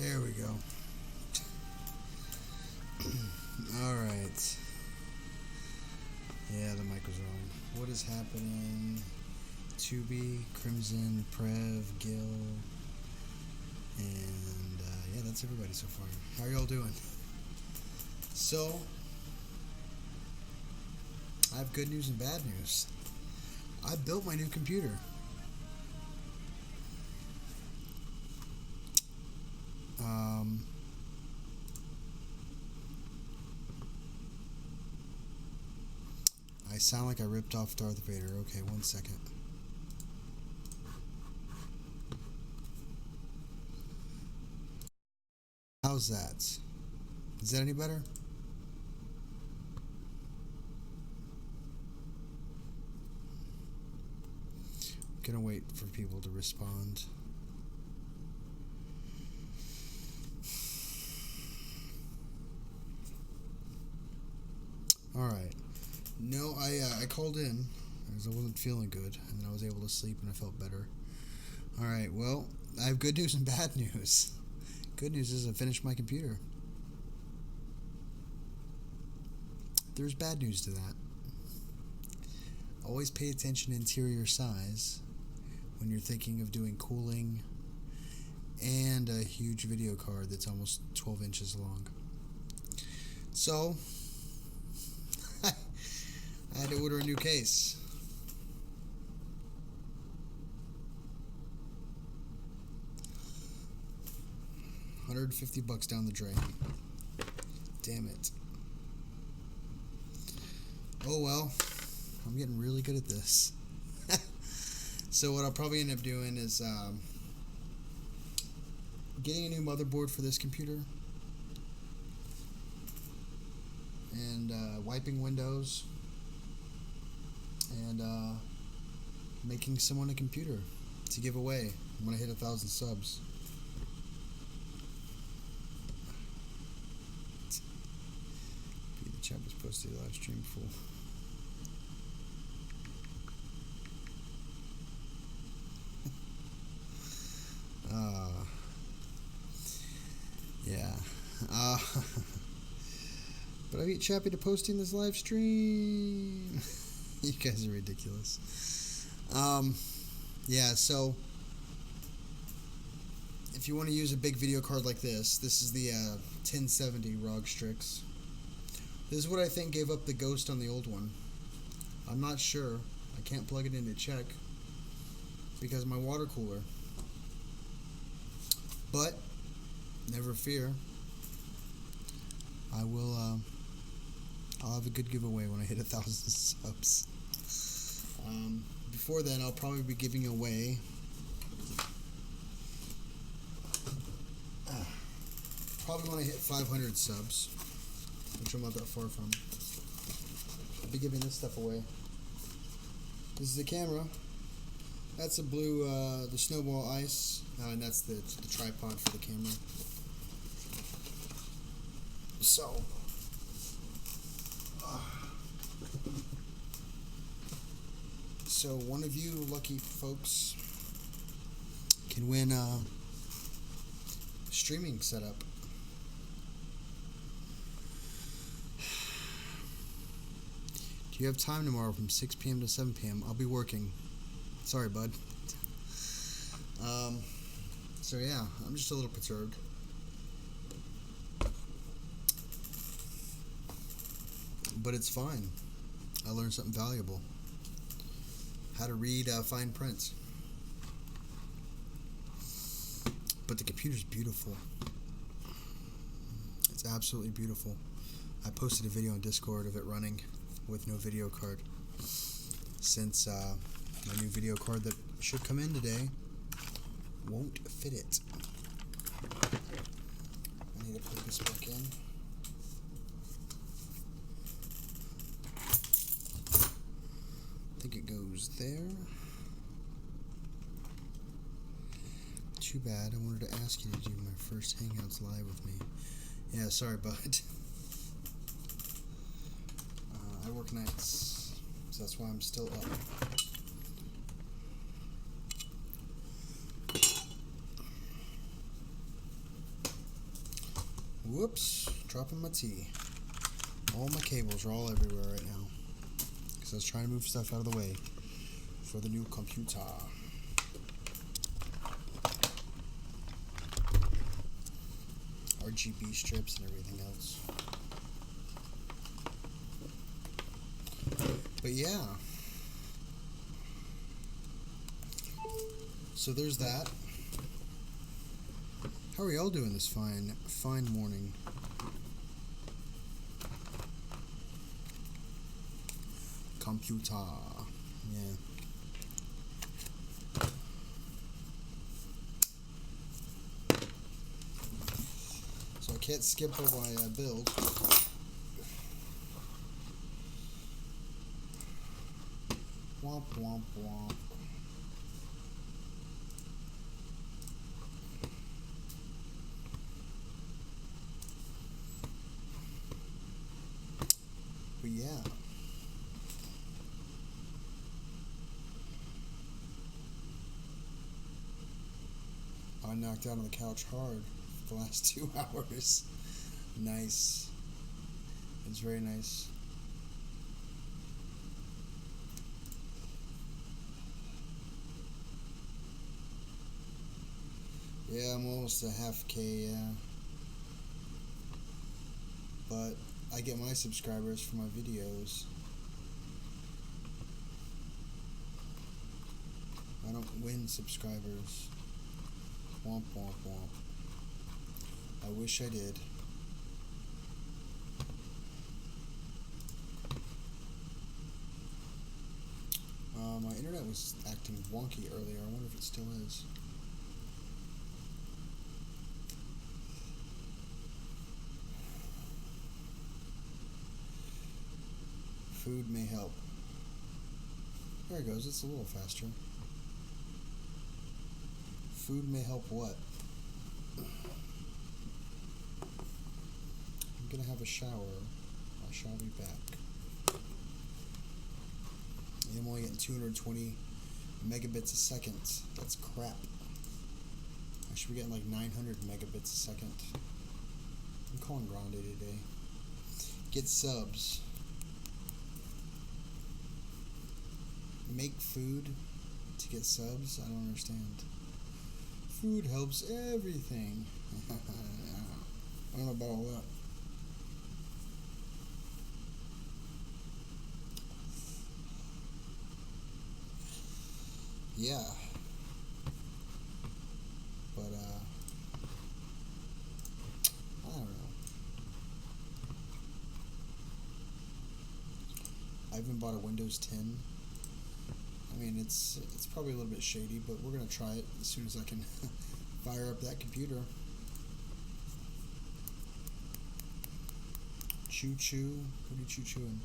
There we go. Alright. Yeah, the mic was wrong. What is happening? Tubi, Crimson, Prev, Gil, and yeah, that's everybody so far. How are y'all doing? So, I have good news and bad news. I built my new computer. I sound like I ripped off Darth Vader. Okay, 1 second. How's that? Is that any better? I'm gonna wait for people to respond. Alright. No, I called in because I wasn't feeling good, and then I was able to sleep and I felt better. Alright, well, I have good news and bad news. Good news is I finished my computer. There's bad news to that. Always pay attention to interior size when you're thinking of doing cooling and a huge video card that's almost 12 inches long. So, I had to order a new case. $150 down the drain. Damn it. Oh well, I'm getting really good at this. So what I'll probably end up doing is getting a new motherboard for this computer and wiping Windows and making someone a computer to give away when I hit 1,000 subs. The chappys posted a live stream full. Yeah. But I beat Chappy to posting this live stream. You guys are ridiculous. Yeah, so if you want to use a big video card like this is the 1070 ROG Strix. This is what I think gave up the ghost on the old one. I'm not sure. I can't plug it in to check because of my water cooler. But never fear. I will. I'll have a good giveaway when I hit 1,000 subs. Before then, I'll probably be giving away. Probably when I hit 500 subs, which I'm not that far from. I'll be giving this stuff away. This is the camera. That's the blue, the Snowball Ice, and that's the tripod for the camera. So one of you lucky folks can win a streaming setup. Do you have time tomorrow from 6 p.m. to 7 p.m.? I'll be working. Sorry, bud. So yeah, I'm just a little perturbed. But it's fine. I learned something valuable. How to read fine print. But the computer's beautiful. It's absolutely beautiful. I posted a video on Discord of it running with no video card. Since my new video card that should come in today won't fit it. I need to put this back in. I think it goes there. Too bad. I wanted to ask you to do my first Hangouts live with me. Yeah, sorry, bud. I work nights, so that's why I'm still up. Whoops, dropping my tea. All my cables are all everywhere right now. Because I was trying to move stuff out of the way for the new computer. RGB strips and everything else. But yeah. So there's that. How are y'all doing this fine morning? Computer. Yeah. So I can't skip over my build. Womp womp womp. But yeah. I knocked out on the couch hard for the last 2 hours. Nice. It's very nice. Yeah, I'm almost a half K, yeah. But I get my subscribers for my videos. I don't win subscribers. Womp womp womp. I wish I did. My internet was acting wonky earlier. I wonder if it still is. Food may help. There it goes. It's a little faster. Food may help what? I'm gonna have a shower. I shall be back. I'm only getting 220 megabits a second. That's crap. I should be getting like 900 megabits a second. I'm calling Grande today. Get subs. Make food to get subs? I don't understand. Food helps everything. I don't know about all that. Yeah. But, I don't know. I even bought a Windows 10. I mean, it's probably a little bit shady, but we're going to try it as soon as I can fire up that computer. Choo-choo. What are you choo-chooing?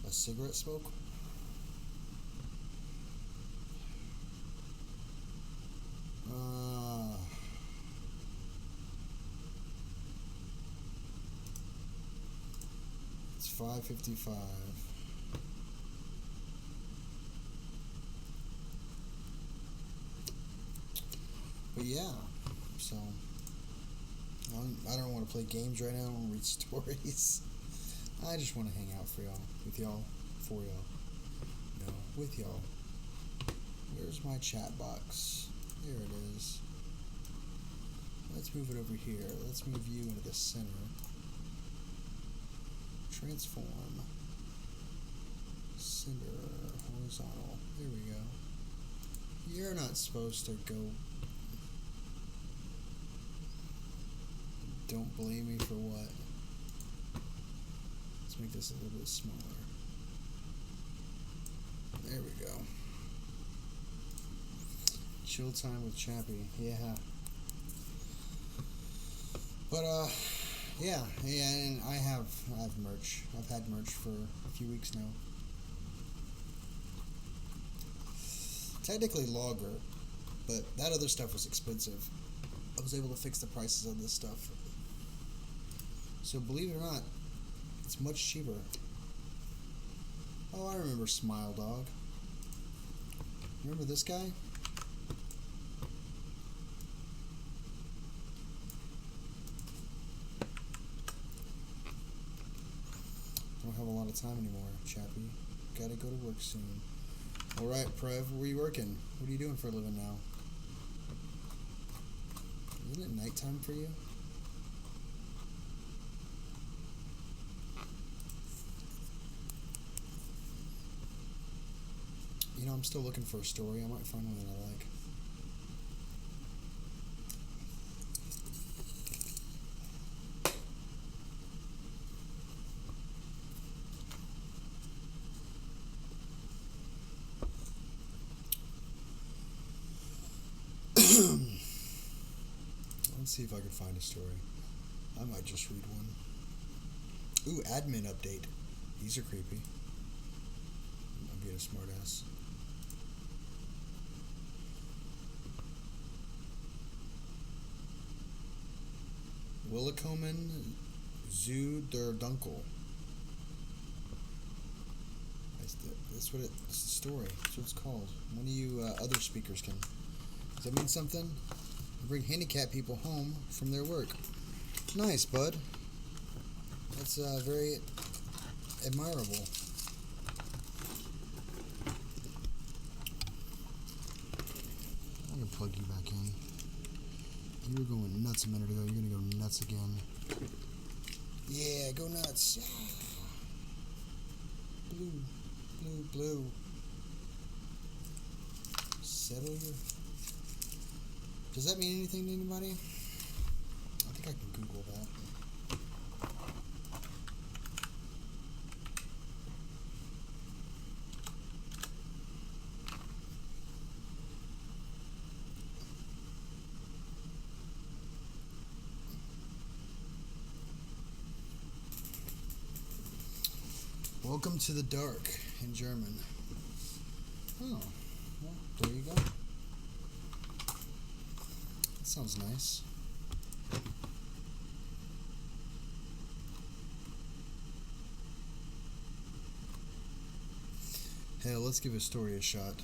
A cigarette smoke? It's 5:55. But yeah, so I don't want to play games right now. I don't want to read stories. I just want to hang out for y'all, with y'all, for y'all. No, with y'all. Where's my chat box? There it is. Let's move it over here. Let's move you into the center. Transform. Center. Horizontal. There we go. You're not supposed to go. Don't blame me for what. Let's make this a little bit smaller. There we go. Chill time with Chappy. Yeah. But yeah, and I have merch. I've had merch for a few weeks now. Technically Logger, but that other stuff was expensive. I was able to fix the prices on this stuff. So believe it or not, it's much cheaper. Oh, I remember Smile Dog. Remember this guy? a lot of time anymore, chappy. Gotta go to work soon. Alright, Prev, where are you working? What are you doing for a living now? Isn't it nighttime for you? You know, I'm still looking for a story. I might find one that I like. Let's see if I can find a story. I might just read one. Ooh, admin update. These are creepy. I'm being a smartass. Willikomen Zoo der Dunkel. That's what it's the story. That's what it's called. One of you other speakers can. Does that mean something? You bring handicapped people home from their work. Nice, bud. That's very admirable. I'm gonna plug you back in. You were going nuts a minute ago. You're gonna go nuts again. Yeah, go nuts. Blue, blue, blue. Settle your. Does that mean anything to anybody? I think I can Google that. Welcome to the dark in German. Oh, well, there you go. That sounds nice. Hell, let's give a story a shot.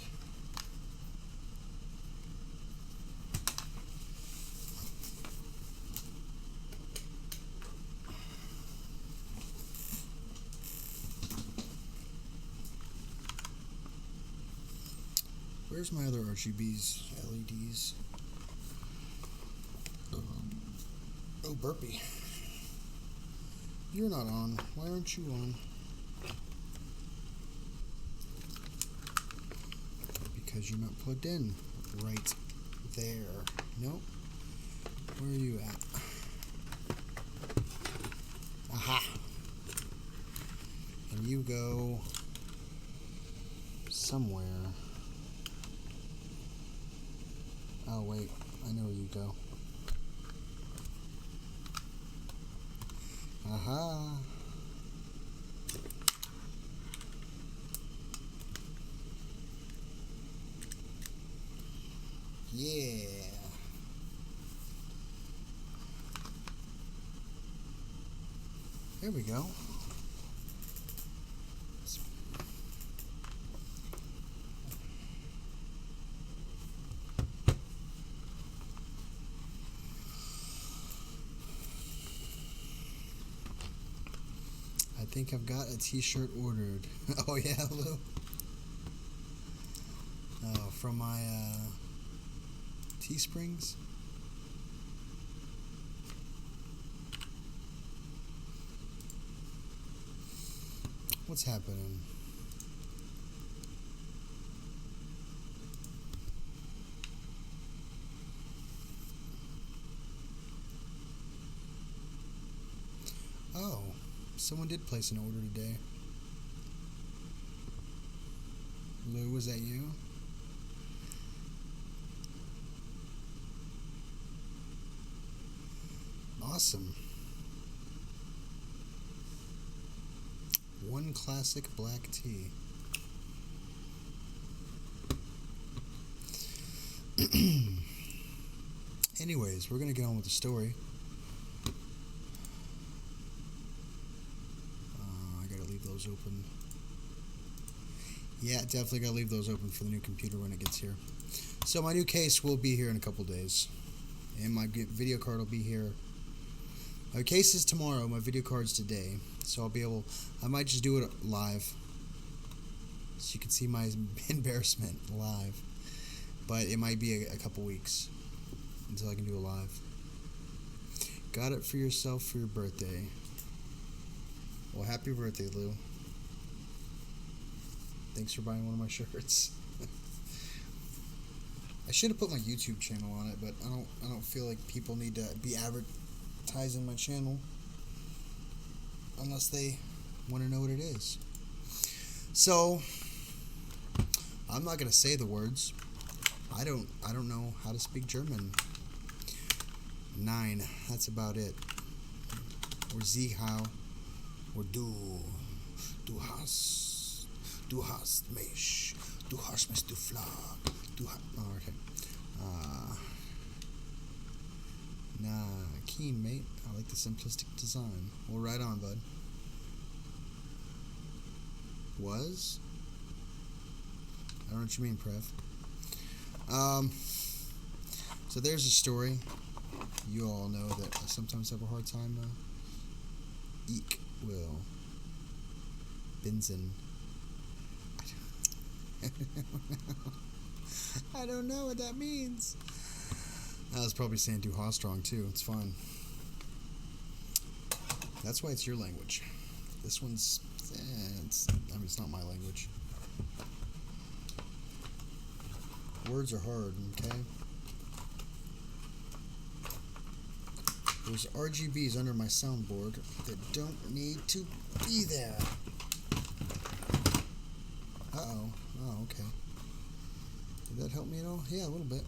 Where's my other RGBs, LEDs? Oh, burpee. You're not on. Why aren't you on? Because you're not plugged in. Right there. Nope. Where are you at? Aha! And you go somewhere. Oh, wait. I know where you go. Aha. Yeah. There we go. I think I've got a t-shirt ordered. Oh yeah, Lou. From my Teesprings. What's happening? Oh. Someone did place an order today. Lou, was that you? Awesome. One classic black tea. Anyways, we're going to get on with the story. Those open. Yeah, definitely gotta leave those open for the new computer when it gets here. So my new case will be here in a couple days, and my video card will be here My case is tomorrow. My video card's today. So I'll be able... I might just do it live. So you can see my embarrassment live. But it might be a couple weeks until I can do it live. Got it for yourself for your birthday. Well, happy birthday, Lou. Thanks for buying one of my shirts. I should have put my YouTube channel on it, but I don't feel like people need to be advertising my channel unless they want to know what it is. So I'm not gonna say the words. I don't know how to speak German. 9. That's about it. Or Sie how. Or du hast mich du Flag. Oh, okay. Nah, keen, mate. I like the simplistic design. Well, right on, bud. Was? I don't know what you mean, Prev. So there's a story. You all know that I sometimes have a hard time, Ich will. Binsen. I don't know what that means. I was probably saying du hast strong too. It's fine. That's why it's your language. This one's, it's not my language. Words are hard, okay? There's RGBs under my soundboard that don't need to be there. Uh-oh. Oh, okay. Did that help me at all? Yeah, a little bit.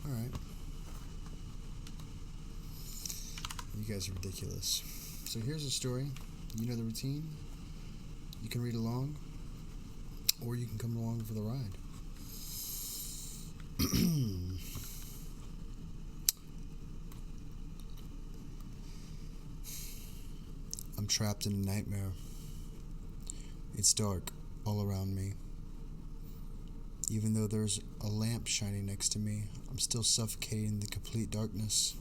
Alright. You guys are ridiculous. So here's the story. You know the routine. You can read along, or you can come along for the ride. I'm trapped in a nightmare. It's dark all around me. Even though there's a lamp shining next to me, I'm still suffocating in the complete darkness.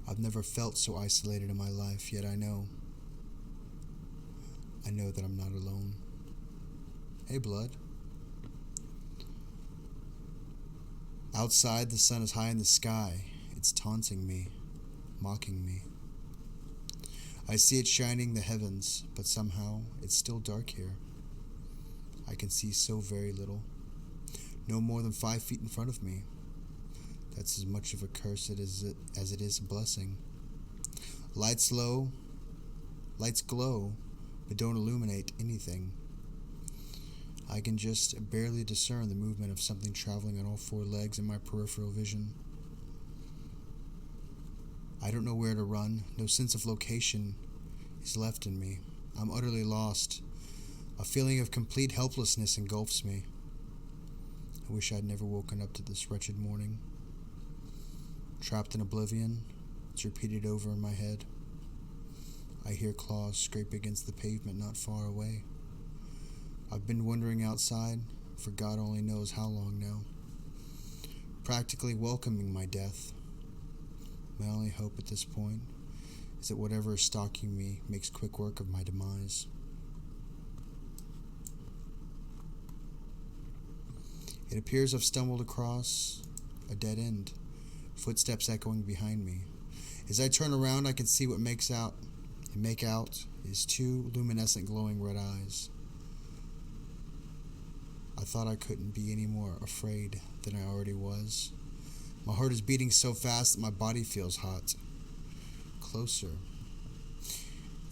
I've never felt so isolated in my life, yet I know that I'm not alone. Hey, blood. Outside, the sun is high in the sky. It's taunting me, mocking me. I see it shining the heavens, but somehow it's still dark here. I can see so very little. No more than 5 feet in front of me. That's as much of a curse as it is a blessing. Lights glow, but don't illuminate anything. I can just barely discern the movement of something traveling on all 4 legs in my peripheral vision. I don't know where to run. No sense of location is left in me. I'm utterly lost. A feeling of complete helplessness engulfs me. I wish I'd never woken up to this wretched morning. Trapped in oblivion, it's repeated over in my head. I hear claws scrape against the pavement not far away. I've been wandering outside for God only knows how long now, practically welcoming my death. My only hope at this point is that whatever is stalking me makes quick work of my demise. It appears I've stumbled across a dead end, footsteps echoing behind me. As I turn around, I can see what make out is 2 luminescent glowing red eyes. I thought I couldn't be any more afraid than I already was. My heart is beating so fast that my body feels hot. Closer.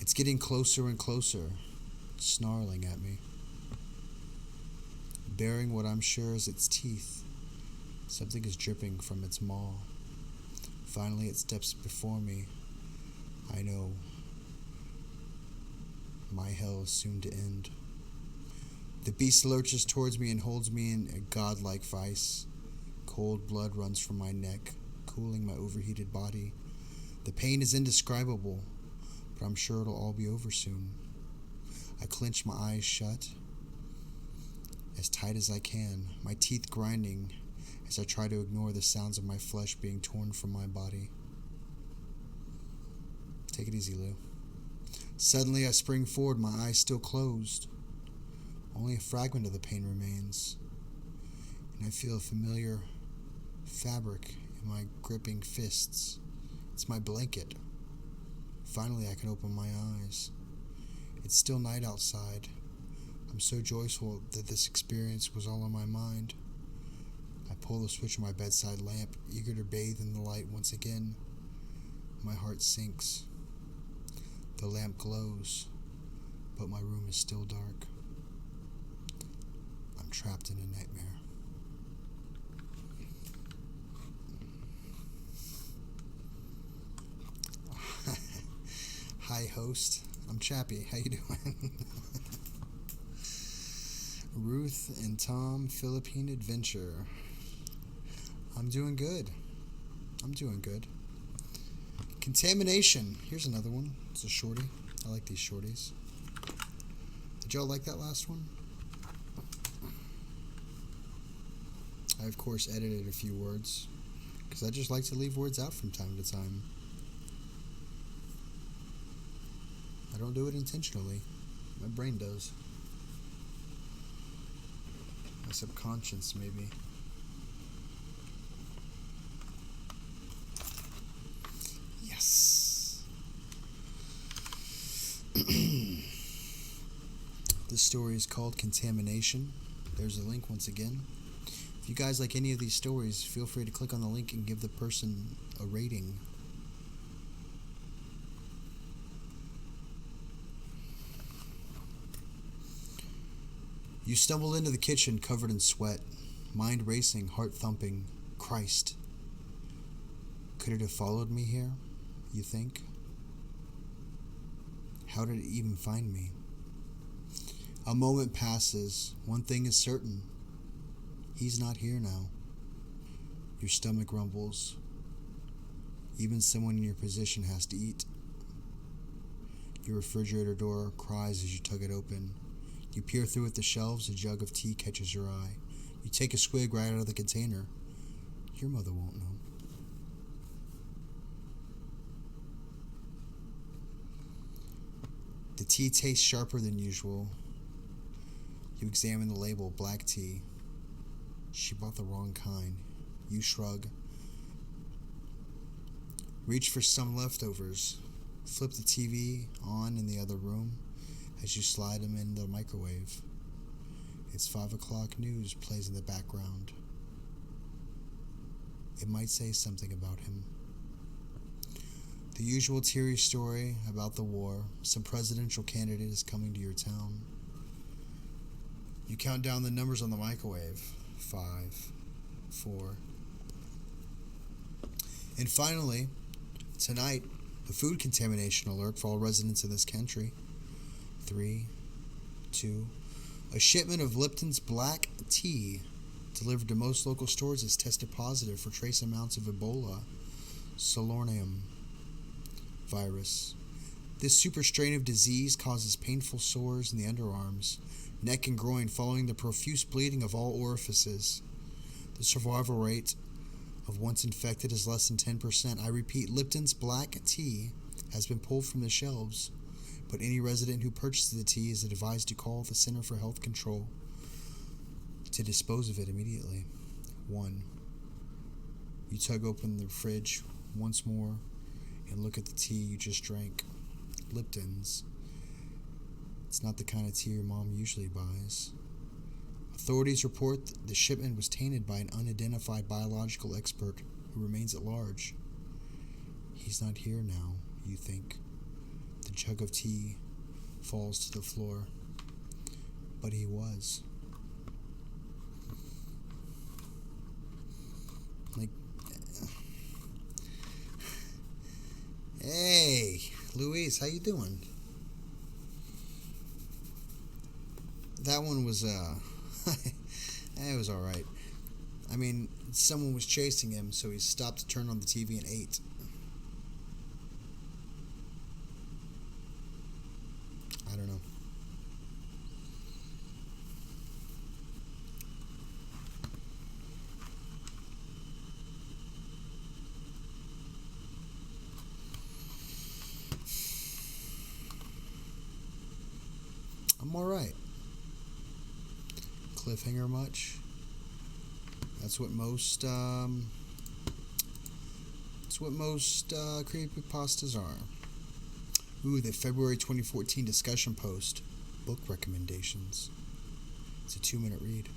It's getting closer and closer, snarling at me. Bearing what I'm sure is its teeth. Something is dripping from its maw. Finally, it steps before me. I know my hell is soon to end. The beast lurches towards me and holds me in a godlike vice. Cold blood runs from my neck, cooling my overheated body. The pain is indescribable, but I'm sure it'll all be over soon. I clench my eyes shut as tight as I can, my teeth grinding as I try to ignore the sounds of my flesh being torn from my body. Take it easy, Lou. Suddenly I spring forward, my eyes still closed. Only a fragment of the pain remains, and I feel a familiar fabric in my gripping fists. It's my blanket. Finally, I can open my eyes. It's still night outside. I'm so joyful that this experience was all on my mind. I pull the switch on my bedside lamp, eager to bathe in the light once again. My heart sinks. The lamp glows, but my room is still dark. I'm trapped in a nightmare. Hi, host. I'm Chappy. How you doing? Ruth and Tom Philippine Adventure. I'm doing good. Contamination. Here's another one. It's a shorty. I like these shorties. Did y'all like that last one? I, of course, edited a few words because I just like to leave words out from time to time. I don't do it intentionally. My brain does. My subconscious, maybe. Yes. This story is called Contamination. There's a link once again. If you guys like any of these stories, feel free to click on the link and give the person a rating. You stumbled into the kitchen covered in sweat, mind racing, heart thumping. Christ. Could it have followed me here, you think? How did it even find me? A moment passes. One thing is certain. He's not here now. Your stomach rumbles. Even someone in your position has to eat. Your refrigerator door cries as you tug it open. You peer through at the shelves, a jug of tea catches your eye. You take a swig right out of the container. Your mother won't know. The tea tastes sharper than usual. You examine the label, black tea. She bought the wrong kind. You shrug. Reach for some leftovers. Flip the TV on in the other room as you slide them in the microwave. It's 5 o'clock news plays in the background. It might say something about him. The usual teary story about the war. Some presidential candidate is coming to your town. You count down the numbers on the microwave. 5, 4. And finally, tonight, a food contamination alert for all residents of this country. 3, 2. A shipment of Lipton's black tea delivered to most local stores has tested positive for trace amounts of Ebola Salmonella virus. This super strain of disease causes painful sores in the underarms, neck and groin following the profuse bleeding of all orifices. The survival rate of once infected is less than 10%. I repeat, Lipton's black tea has been pulled from the shelves, but any resident who purchases the tea is advised to call the Center for Health Control to dispose of it immediately. 1. You tug open the fridge once more and look at the tea you just drank. Lipton's. It's not the kind of tea your mom usually buys. Authorities report the shipment was tainted by an unidentified biological expert who remains at large. He's not here now, you think. The jug of tea falls to the floor. But he was. Hey, Louise, how you doing? That one was, it was alright. I mean, someone was chasing him, so he stopped to turn on the TV and ate. I don't know. I'm alright. Cliffhanger much? That's what most creepypastas are. Ooh, the February 2014 discussion post. Book recommendations. It's a 2-minute read.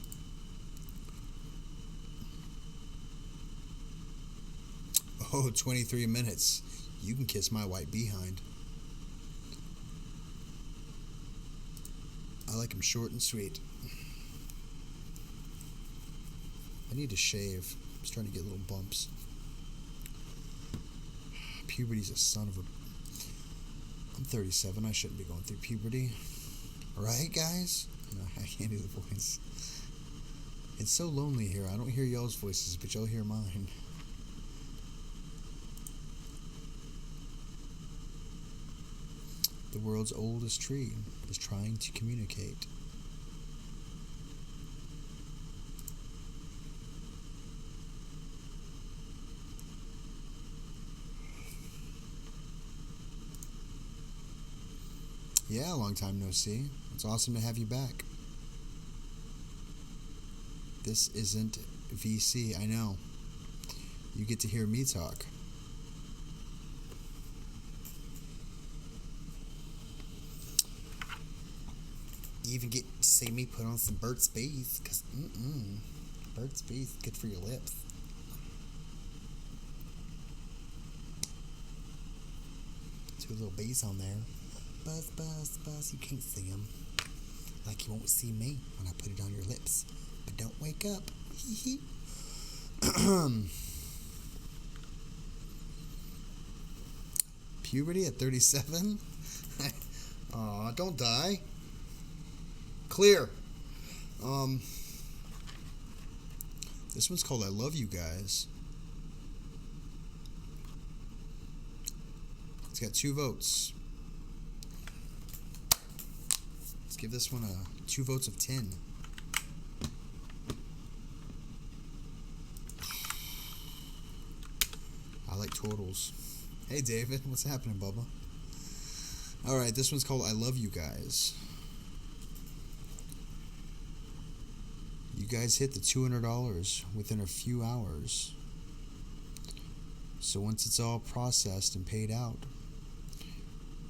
Oh, 23 minutes. You can kiss my white behind. I like them short and sweet. I need to shave. I'm starting to get little bumps. Puberty's a son of a... I'm 37. I shouldn't be going through puberty. Right, guys? No, I can't do the voice. It's so lonely here. I don't hear y'all's voices, but y'all hear mine. The world's oldest tree is trying to communicate. Yeah, long time no see. It's awesome to have you back. This isn't VC, I know. You get to hear me talk. You even get to see me put on some Burt's Bees, because, Burt's Bees, good for your lips. Two little bees on there. Buzz, buzz, buzz, you can't see them. Like you won't see me when I put it on your lips. But don't wake up. Hee hee. Puberty at 37? Aw, don't die. Clear. This one's called I Love You Guys. It's got 2 votes. Let's give this one 2 votes of 10. I like turtles. Hey David, what's happening, Bubba? Alright, this one's called I Love You Guys. You guys hit the $200 within a few hours. So once it's all processed and paid out,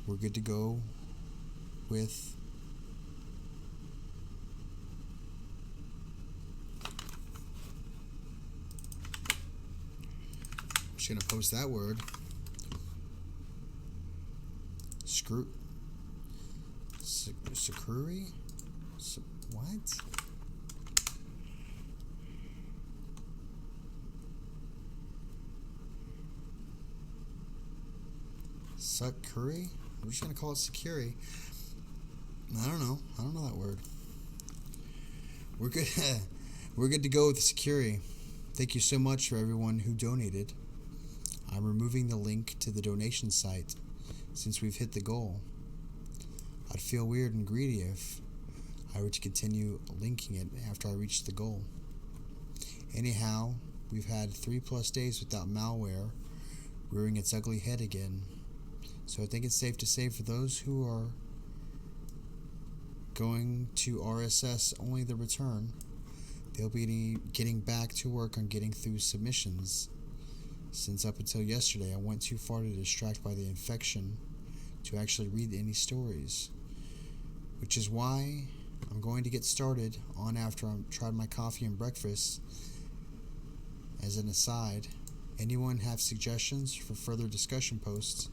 we're good to go with I'm just gonna post that word. Sakuri? What? Sakuri? We're just gonna call it Sakuri. I don't know that word. We're good. We're good to go with Sakuri. Thank you so much for everyone who donated. I'm removing the link to the donation site since we've hit the goal. I'd feel weird and greedy if I were to continue linking it after I reached the goal. Anyhow, we've had 3+ days without malware rearing its ugly head again. So I think it's safe to say for those who are going to RSS only the return, they'll be getting back to work on getting through submissions. Since up until yesterday, I went too far to distract by the infection to actually read any stories. Which is why I'm going to get started on after I've tried my coffee and breakfast. As an aside, anyone have suggestions for further discussion posts?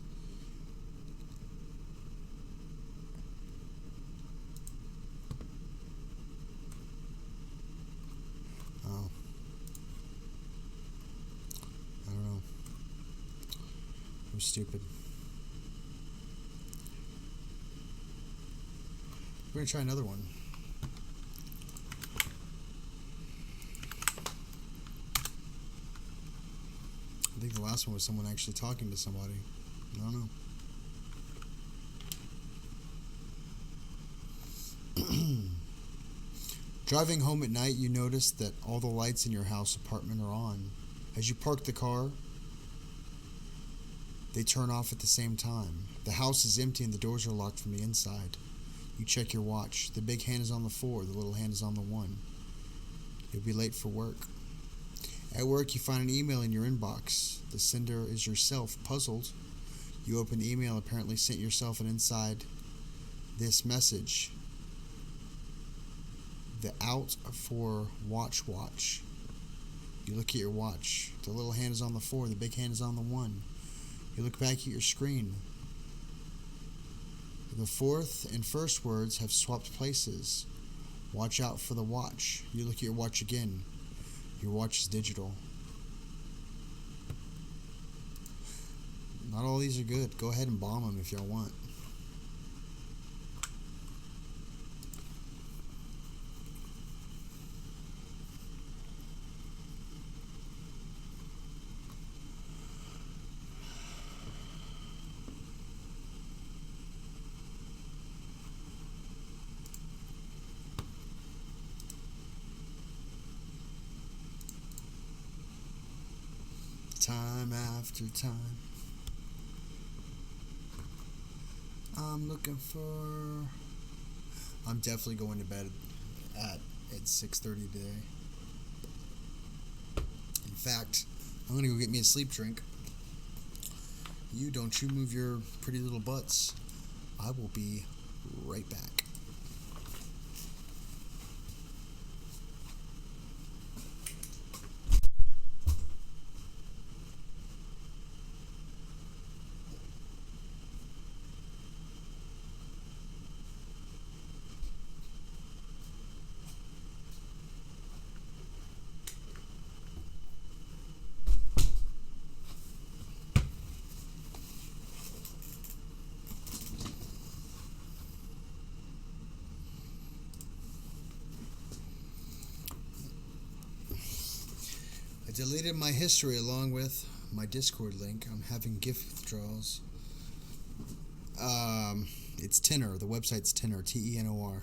Oh. I don't know. I'm stupid. We're going to try another one. I think the last one was someone actually talking to somebody. I don't know. Driving home at night, you notice that all the lights in your house apartment are on. As you park the car, they turn off at the same time. The house is empty and the doors are locked from the inside. You check your watch. The big hand is on the 4, the little hand is on the 1. You'll be late for work. At work, you find an email in your inbox. The sender is yourself, puzzled. You open the email, apparently sent yourself, and inside this message: the out for watch. You look at your watch. The little hand is on the 4, the big hand is on the 1. You look back at your screen. The fourth and first words have swapped places. Watch out for the watch. You look at your watch again. Your watch is digital. Not all these are good. Go ahead and bomb them if y'all want. Time after time, I'm definitely going to bed at 6:30 today. In fact, I'm gonna go get me a sleep drink. Don't you move your pretty little butts. I will be right back. I deleted my history along with my Discord link. I'm having gift withdrawals. It's Tenor. The website's Tenor. Tenor.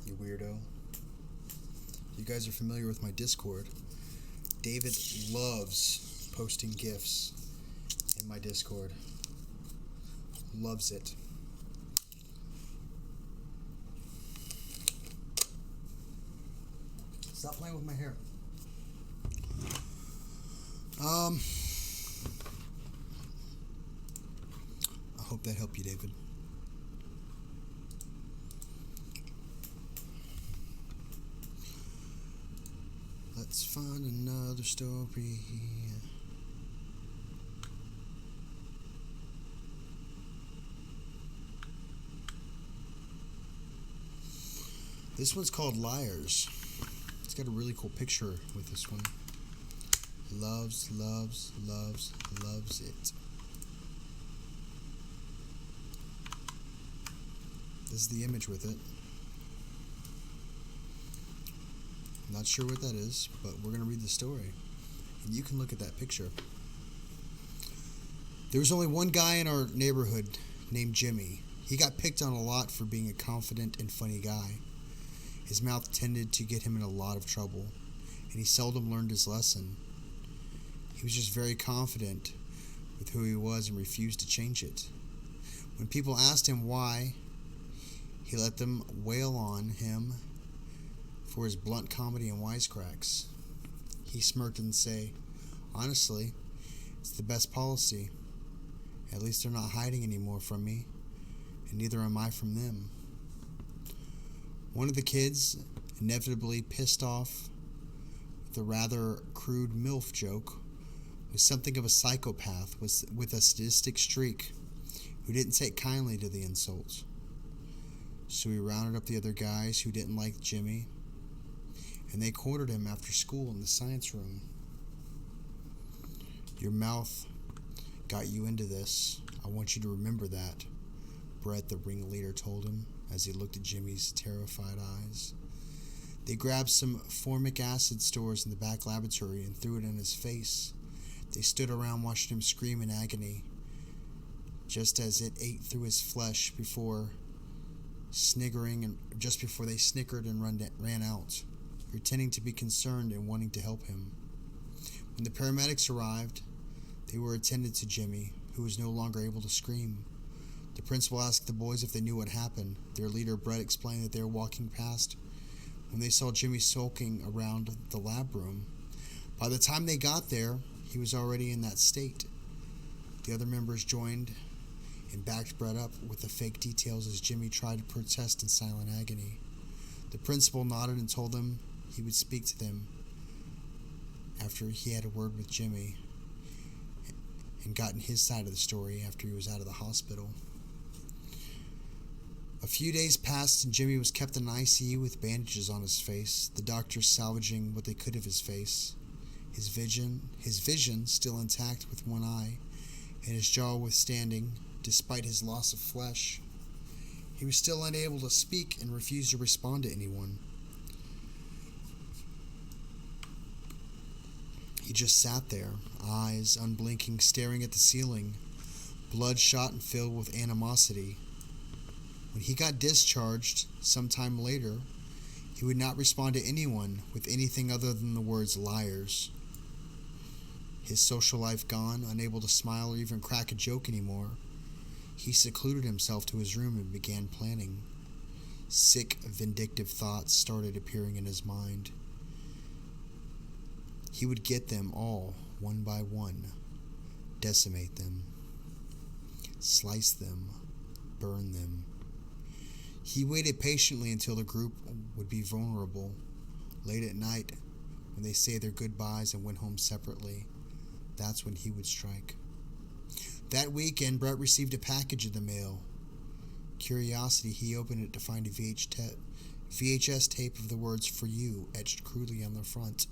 You weirdo. You guys are familiar with my Discord. David loves posting gifts in my Discord. Loves it. Stop playing with my hair. I hope that helped you, David. Let's find another story. This one's called Liars. It's got a really cool picture with this one. Loves it. This is the image with it. I'm not sure what that is, but we're going to read the story. And you can look at that picture. There was only one guy in our neighborhood named Jimmy. He got picked on a lot for being a confident and funny guy. His mouth tended to get him in a lot of trouble, and he seldom learned his lesson. He was just very confident with who he was and refused to change it. When people asked him why, he let them wail on him for his blunt comedy and wisecracks. He smirked and say, "Honestly, it's the best policy. At least they're not hiding anymore from me, and neither am I from them." One of the kids, inevitably pissed off with the rather crude MILF joke, was something of a psychopath with a sadistic streak who didn't take kindly to the insults. So he rounded up the other guys who didn't like Jimmy, and they cornered him after school in the science room. "Your mouth got you into this. I want you to remember that," Brett, the ringleader, told him as he looked at Jimmy's terrified eyes. They grabbed some formic acid stores in the back laboratory and threw it in his face. They stood around watching him scream in agony, just as it ate through his flesh before they snickered and ran out, pretending to be concerned and wanting to help him. When the paramedics arrived, they were attended to Jimmy, who was no longer able to scream. The principal asked the boys if they knew what happened. Their leader, Brett, explained that they were walking past when they saw Jimmy sulking around the lab room. By the time they got there, he was already in that state. The other members joined and backed Brett up with the fake details as Jimmy tried to protest in silent agony. The principal nodded and told them he would speak to them after he had a word with Jimmy and gotten his side of the story after he was out of the hospital. A few days passed and Jimmy was kept in an ICU with bandages on his face, the doctors salvaging what they could of his face. His vision still intact with one eye, and his jaw withstanding, despite his loss of flesh. He was still unable to speak and refused to respond to anyone. He just sat there, eyes unblinking, staring at the ceiling, bloodshot and filled with animosity. When he got discharged sometime later, he would not respond to anyone with anything other than the words liars. His social life gone, unable to smile or even crack a joke anymore, he secluded himself to his room and began planning. Sick, vindictive thoughts started appearing in his mind. He would get them all, one by one, decimate them, slice them, burn them. He waited patiently until the group would be vulnerable. Late at night, when they say their goodbyes and went home separately, that's when he would strike. That weekend, Brett received a package in the mail. Curiosity, he opened it to find a VHS tape of the words "For You" etched crudely on the front.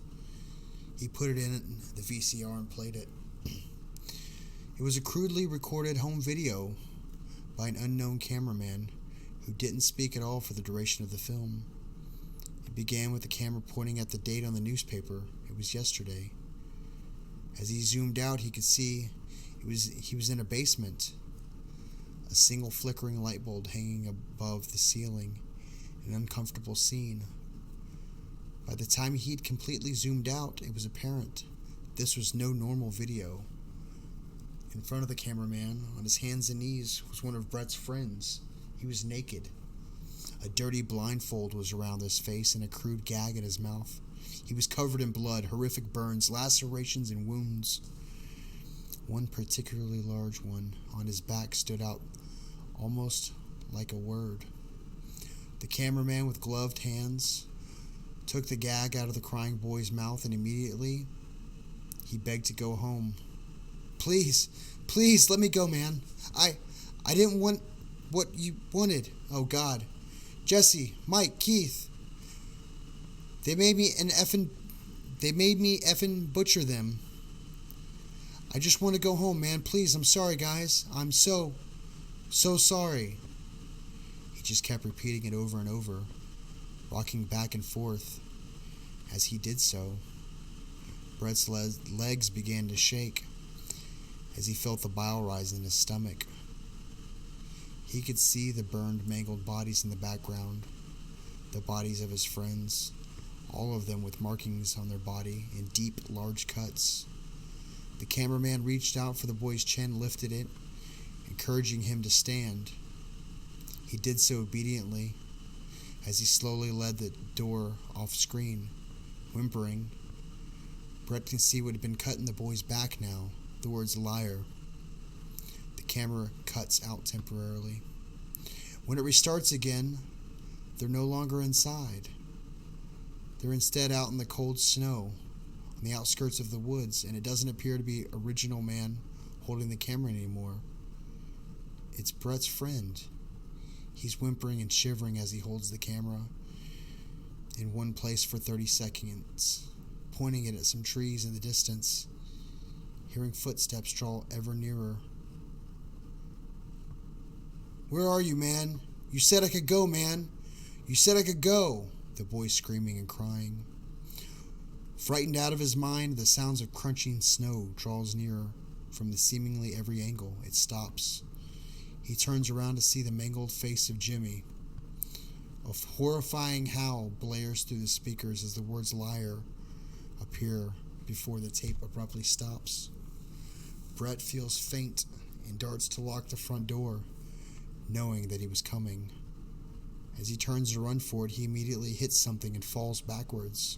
He put it in the VCR and played it. It was a crudely recorded home video by an unknown cameraman who didn't speak at all for the duration of the film. It began with the camera pointing at the date on the newspaper. It was yesterday. As he zoomed out, he could see he was in a basement. A single flickering light bulb hanging above the ceiling. An uncomfortable scene. By the time he'd completely zoomed out, it was apparent this was no normal video. In front of the cameraman, on his hands and knees, was one of Brett's friends. He was naked. A dirty blindfold was around his face and a crude gag in his mouth. He was covered in blood, horrific burns, lacerations, and wounds. One particularly large one on his back stood out almost like a word. The cameraman, with gloved hands, took the gag out of the crying boy's mouth, and immediately he begged to go home. Please, let me go, man. I didn't want what you wanted. Oh, God. Jesse, Mike, Keith. They made me effing butcher them. I just want to go home, man. Please, I'm sorry, guys. I'm so sorry. He just kept repeating it over and over, rocking back and forth. As he did so, Brett's legs began to shake as he felt the bile rise in his stomach. He could see the burned, mangled bodies in the background, the bodies of his friends, all of them with markings on their body and deep, large cuts. The cameraman reached out for the boy's chin, lifted it, encouraging him to stand. He did so obediently as he slowly led the door off screen, whimpering. Brett can see what had been cut in the boy's back now, the words liar. The camera cuts out temporarily. When it restarts again, they're no longer inside. They're instead out in the cold snow on the outskirts of the woods, and it doesn't appear to be original man holding the camera anymore. It's Brett's friend. He's whimpering and shivering as he holds the camera in one place for 30 seconds, pointing it at some trees in the distance, hearing footsteps draw ever nearer. Where are you, man? You said I could go, man. You said I could go. The boy screaming and crying. Frightened out of his mind, the sounds of crunching snow draws nearer from the seemingly every angle. It stops. He turns around to see the mangled face of Jimmy. A horrifying howl blares through the speakers as the words liar appear before the tape abruptly stops. Brett feels faint and darts to lock the front door, knowing that he was coming. As he turns to run for it, he immediately hits something and falls backwards.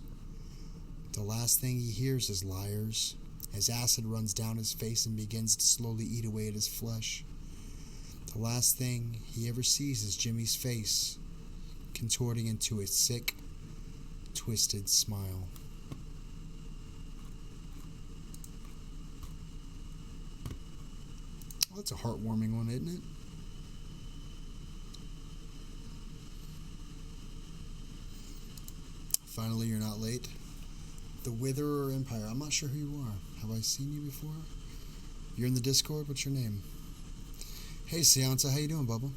The last thing he hears is liars, as acid runs down his face and begins to slowly eat away at his flesh. The last thing he ever sees is Jimmy's face, contorting into a sick, twisted smile. Well, that's a heartwarming one, isn't it? Finally, you're not late. The Witherer Empire. I'm not sure who you are. Have I seen you before? You're in the Discord? What's your name? Hey, Seanza. How you doing, Bubba?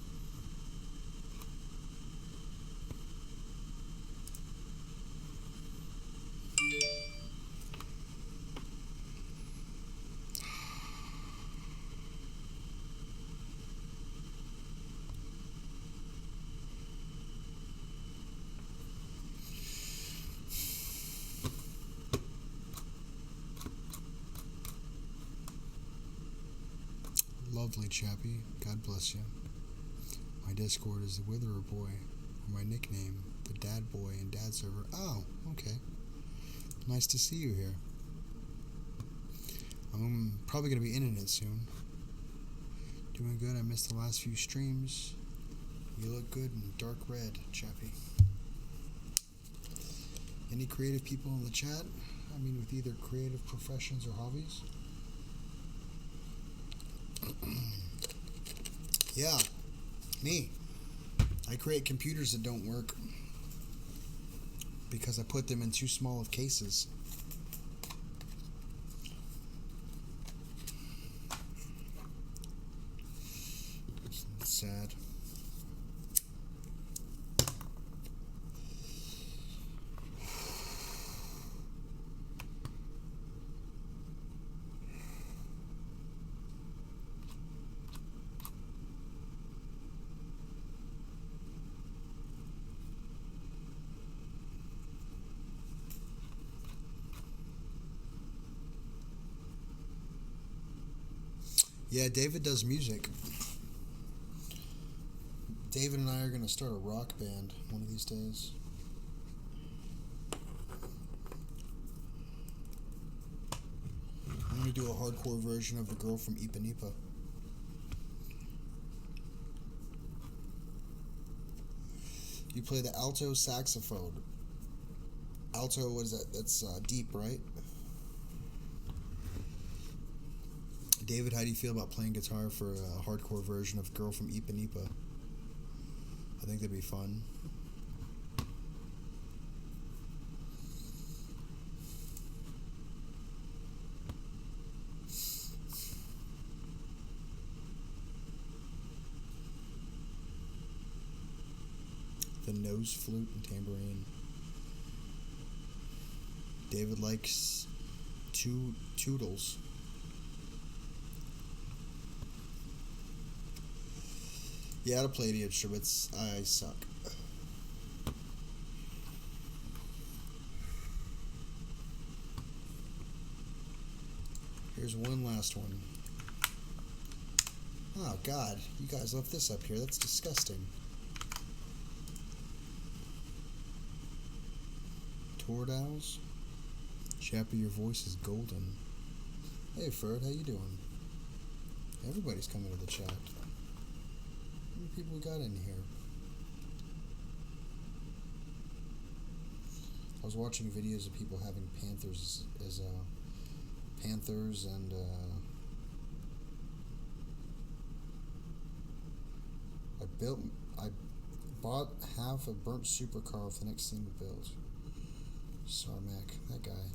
Lovely, Chappy. God bless you. My Discord is the Witherer Boy, or my nickname, the Dad Boy in Dad Server. Oh, okay. Nice to see you here. I'm probably going to be in it soon. Doing good. I missed the last few streams. You look good in dark red, Chappy. Any creative people in the chat? I mean, with either creative professions or hobbies? Yeah, me. I create computers that don't work because I put them in too small of cases. It's sad. Yeah, David does music. David and I are going to start a rock band one of these days. I'm going to do a hardcore version of The Girl from Ipanema. You play the alto saxophone. Alto, what is that? That's deep, right? David, how do you feel about playing guitar for a hardcore version of Girl from Ipanema? I think that'd be fun. The nose flute and tambourine. David likes toodles. Yeah, to play the instruments, I suck. Here's one last one. Oh, God. You guys left this up here. That's disgusting. Tordals? Chappy, your voice is golden. Hey, Ferd, how you doing? Everybody's coming to the chat. How many people we got in here? I was watching videos of people having panthers as panthers and I bought half a burnt supercar for the next thing to build. Sarmac, that guy.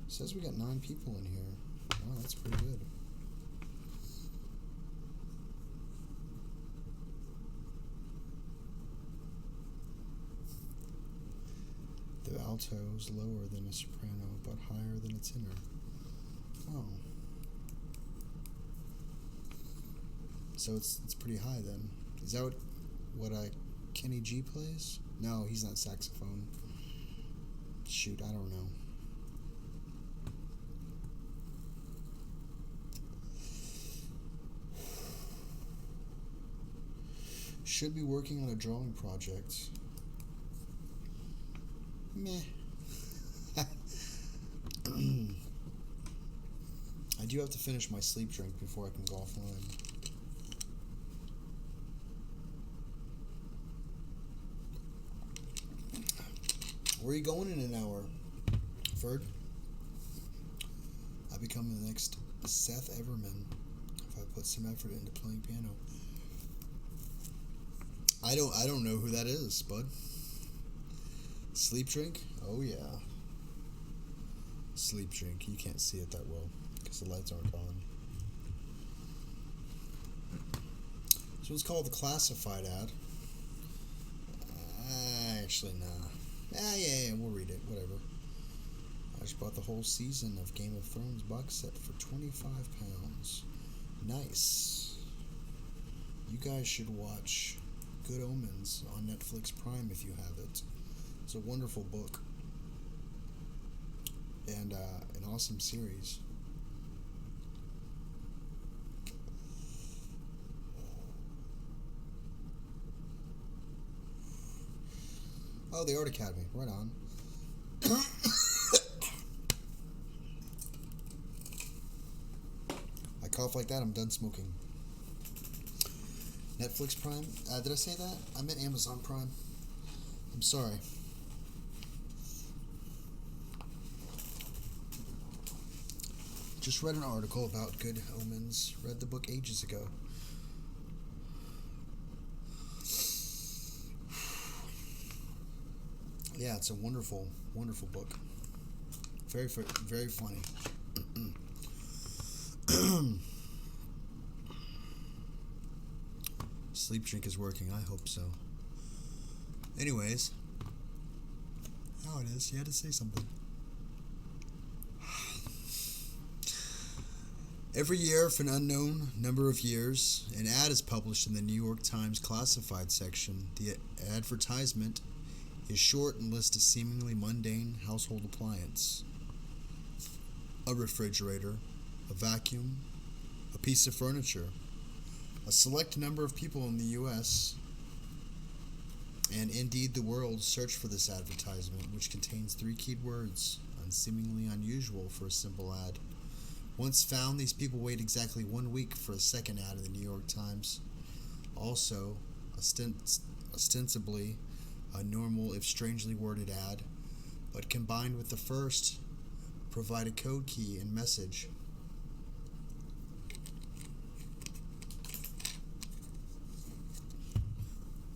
Says we got 9 people in here. Wow, that's pretty good. The alto is lower than a soprano, but higher than a tenor. Oh. So it's pretty high then. Is that what Kenny G plays? No, he's not saxophone. Shoot, I don't know. should be working on a drawing project. Meh. I do have to finish my sleep drink before I can go offline. Where are you going in an hour, Ferd? I become the next Seth Everman if I put some effort into playing piano. I don't know who that is, bud. Sleep drink? Oh yeah. Sleep drink. You can't see it that well because the lights aren't on. This one's called the Classified ad. Actually, nah. Yeah, we'll read it. Whatever. I just bought the whole season of Game of Thrones box set for £25. Nice. You guys should watch Good Omens on Netflix Prime if you have it. It's a wonderful book. And an awesome series. Oh, the Art Academy. Right on. I cough like that, I'm done smoking. Netflix Prime? Did I say that? I meant Amazon Prime. I'm sorry. Just read an article about Good Omens. Read the book ages ago. Yeah, it's a wonderful, wonderful book. Very, very funny. Sleep drink is working. I hope so. Anyways, how it is. You had to say something. Every year, for an unknown number of years, an ad is published in the New York Times classified section. The advertisement is short and lists a seemingly mundane household appliance. A refrigerator, a vacuum, a piece of furniture. A select number of people in the U.S. and indeed the world search for this advertisement, which contains 3 key words, unseemingly unusual for a simple ad. Once found, these people wait exactly 1 week for a second ad in the New York Times. Also, ostensibly a normal, if strangely worded ad, but combined with the first, provide a code key and message.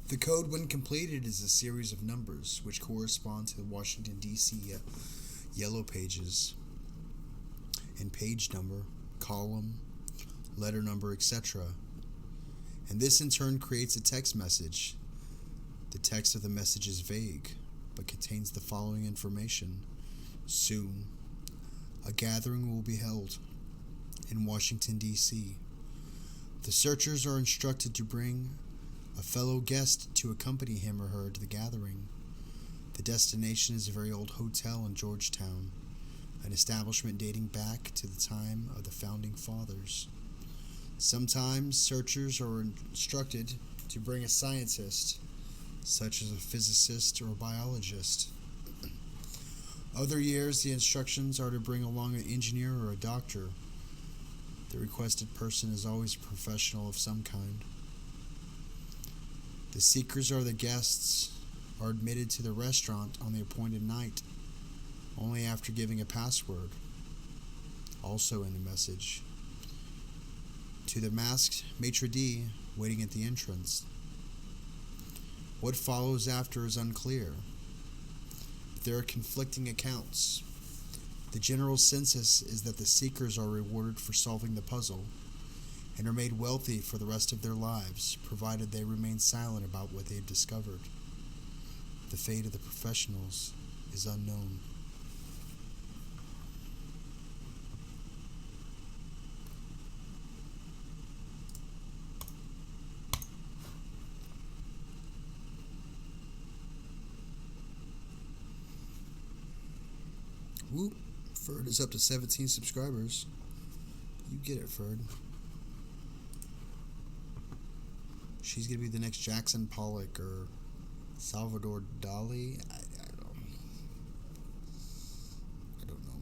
The code, when completed, is a series of numbers which correspond to the Washington, D.C. Yellow Pages and page number, column, letter number, etc. And this in turn creates a text message. The text of the message is vague, but contains the following information. Soon, a gathering will be held in Washington, D.C. The searchers are instructed to bring a fellow guest to accompany him or her to the gathering. The destination is a very old hotel in Georgetown, an establishment dating back to the time of the Founding Fathers. Sometimes searchers are instructed to bring a scientist, such as a physicist or a biologist. Other years, the instructions are to bring along an engineer or a doctor. The requested person is always a professional of some kind. The seekers or the guests are admitted to the restaurant on the appointed night, only after giving a password, also in the message, to the masked maitre d' waiting at the entrance. What follows after is unclear. There are conflicting accounts. The general census is that the seekers are rewarded for solving the puzzle and are made wealthy for the rest of their lives, provided they remain silent about what they have discovered. The fate of the professionals is unknown. Whoop, Ferd is up to 17 subscribers. You get it, Ferd. She's gonna be the next Jackson Pollock or Salvador Dali. I don't know.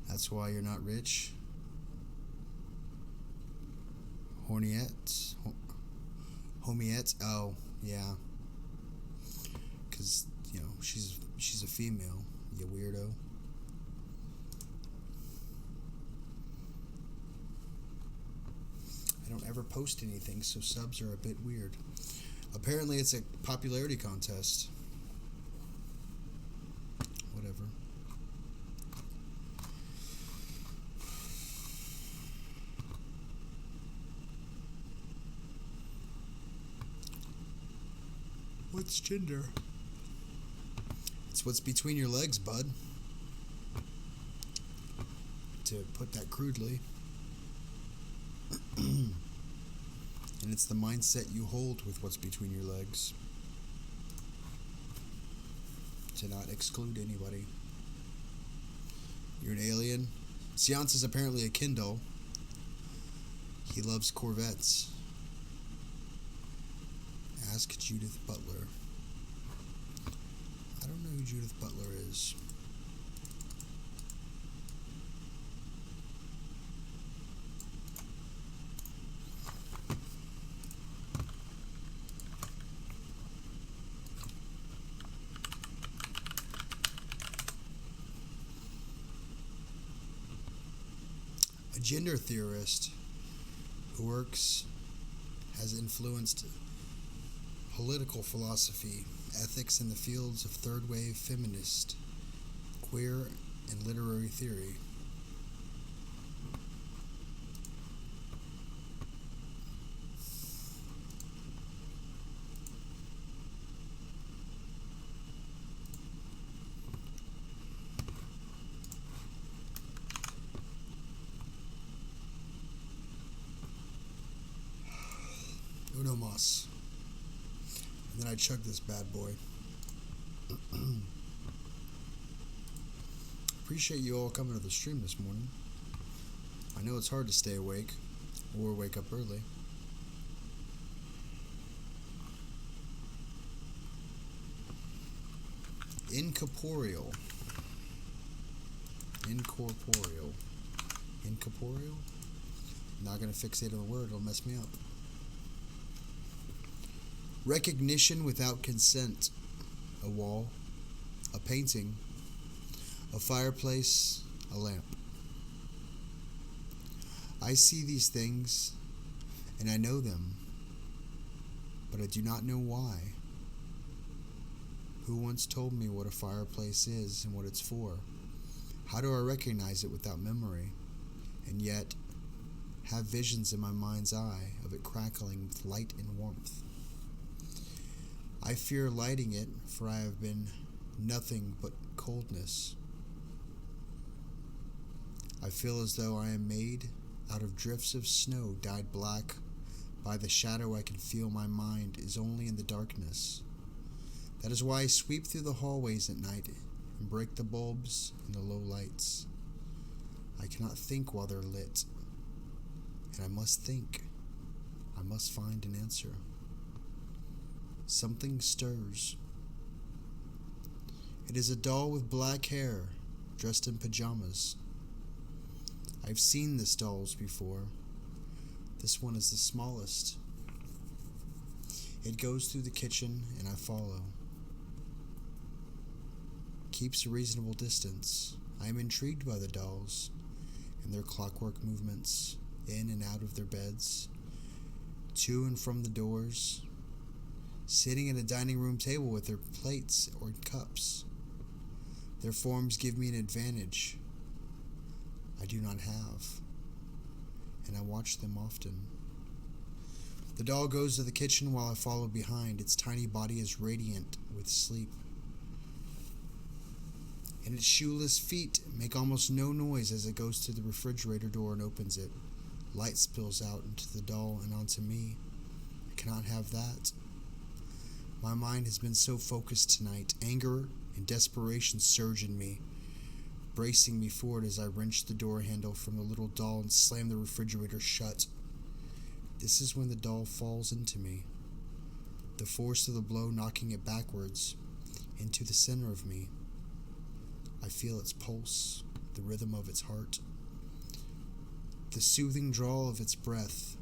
That's why you're not rich. Horniette. Homiette. Oh, yeah. Because, she's a female. You weirdo. I don't ever post anything, so subs are a bit weird. Apparently it's a popularity contest. Whatever. What's gender? It's what's between your legs, bud. To put that crudely. And it's the mindset you hold with what's between your legs. To not exclude anybody. You're an alien. Seance is apparently a Kindle. He loves Corvettes. Ask Judith Butler. I don't know who Judith Butler is. A gender theorist who has influenced political philosophy, ethics in the fields of third wave feminist, queer, and literary theory. Uno mas. And then I chug this bad boy. Appreciate you all coming to the stream this morning. I know it's hard to stay awake or wake up early. Incorporeal. Incorporeal. Incorporeal? I'm not going to fixate on the word, it'll mess me up. Recognition without consent. A wall, a painting, a fireplace, a lamp. I see these things, and I know them, but I do not know why. Who once told me what a fireplace is and what it's for? How do I recognize it without memory, and yet have visions in my mind's eye of it crackling with light and warmth? I fear lighting it, for I have been nothing but coldness. I feel as though I am made out of drifts of snow dyed black by the shadow I can feel my mind is only in the darkness. That is why I sweep through the hallways at night and break the bulbs and the low lights. I cannot think while they're lit, and I must think. I must find an answer. Something stirs. It is a doll with black hair, dressed in pajamas. I've seen this dolls before. This one is the smallest. It goes through the kitchen, and I follow. Keeps a reasonable distance. I am intrigued by the dolls and their clockwork movements in and out of their beds, to and from the doors, sitting at a dining room table with their plates or cups. Their forms give me an advantage I do not have, and I watch them often. The doll goes to the kitchen while I follow behind. Its tiny body is radiant with sleep, and its shoeless feet make almost no noise as it goes to the refrigerator door and opens it. Light spills out into the doll and onto me. I cannot have that. My mind has been so focused tonight. Anger and desperation surge in me, bracing me forward as I wrench the door handle from the little doll and slam the refrigerator shut. This is when the doll falls into me, the force of the blow knocking it backwards into the center of me. I feel its pulse, the rhythm of its heart, the soothing drawl of its breath.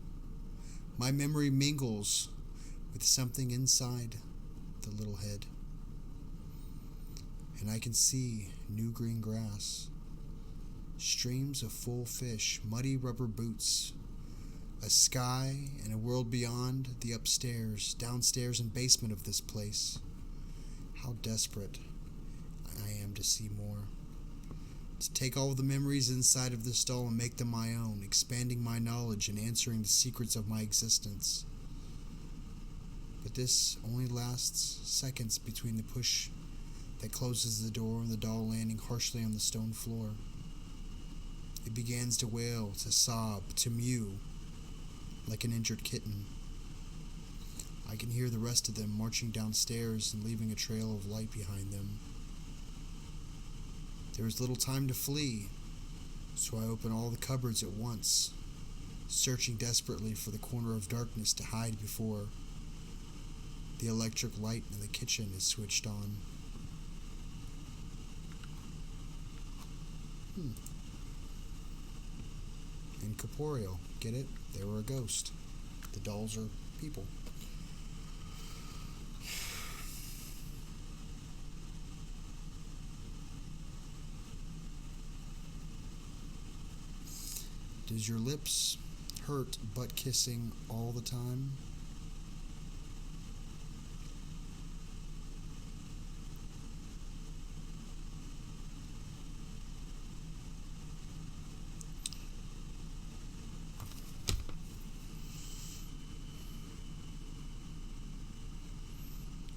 My memory mingles with something inside the little head, and I can see new green grass, streams of full fish, muddy rubber boots, a sky and a world beyond the upstairs, downstairs, and basement of this place. How desperate I am to see more, to take all the memories inside of this doll and make them my own, expanding my knowledge and answering the secrets of my existence. But this only lasts seconds between the push that closes the door and the doll landing harshly on the stone floor. It begins to wail, to sob, to mew, like an injured kitten. I can hear the rest of them marching downstairs and leaving a trail of light behind them. There is little time to flee, so I open all the cupboards at once, searching desperately for the corner of darkness to hide before the electric light in the kitchen is switched on. Incorporeal, get it? They were a ghost. The dolls are people. Does your lips hurt butt kissing all the time?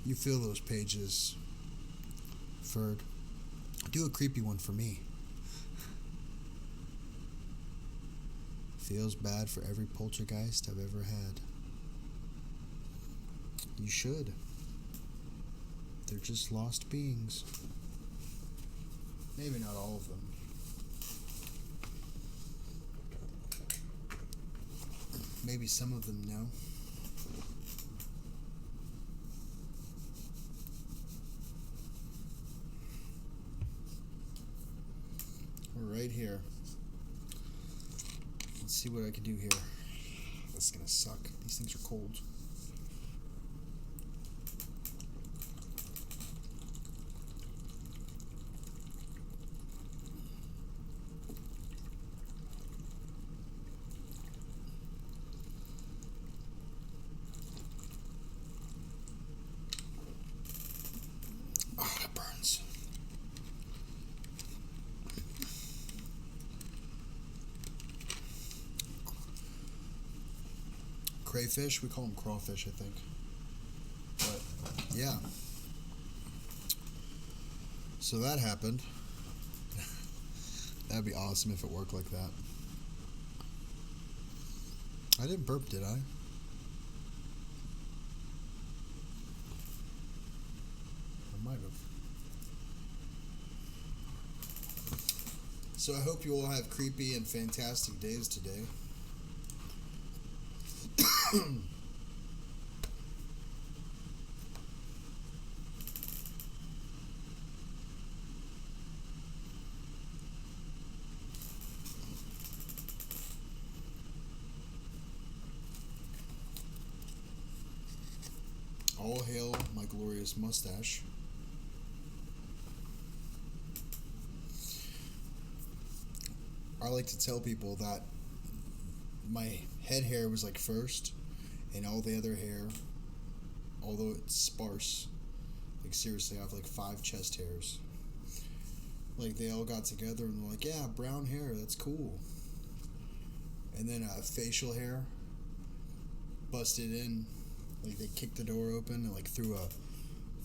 You feel those pages, Ferd. Do a creepy one for me. Feels bad for every poltergeist I've ever had. You should. They're just lost beings. Maybe not all of them. Maybe some of them know. We're right here. Let's see what I can do here. That's gonna suck. These things are cold. Oh, that burns. Crayfish, we call them crawfish, I think. But yeah, so that happened. That'd be awesome if it worked like that. I didn't burp, did I? I might have. So I hope you all have creepy and fantastic days today. All hail my glorious mustache. I like to tell people that my head hair was like first, and all the other hair, although it's sparse, like seriously, I have like 5 chest hairs. Like they all got together and were like, yeah, brown hair, that's cool. And then facial hair busted in, like they kicked the door open and like threw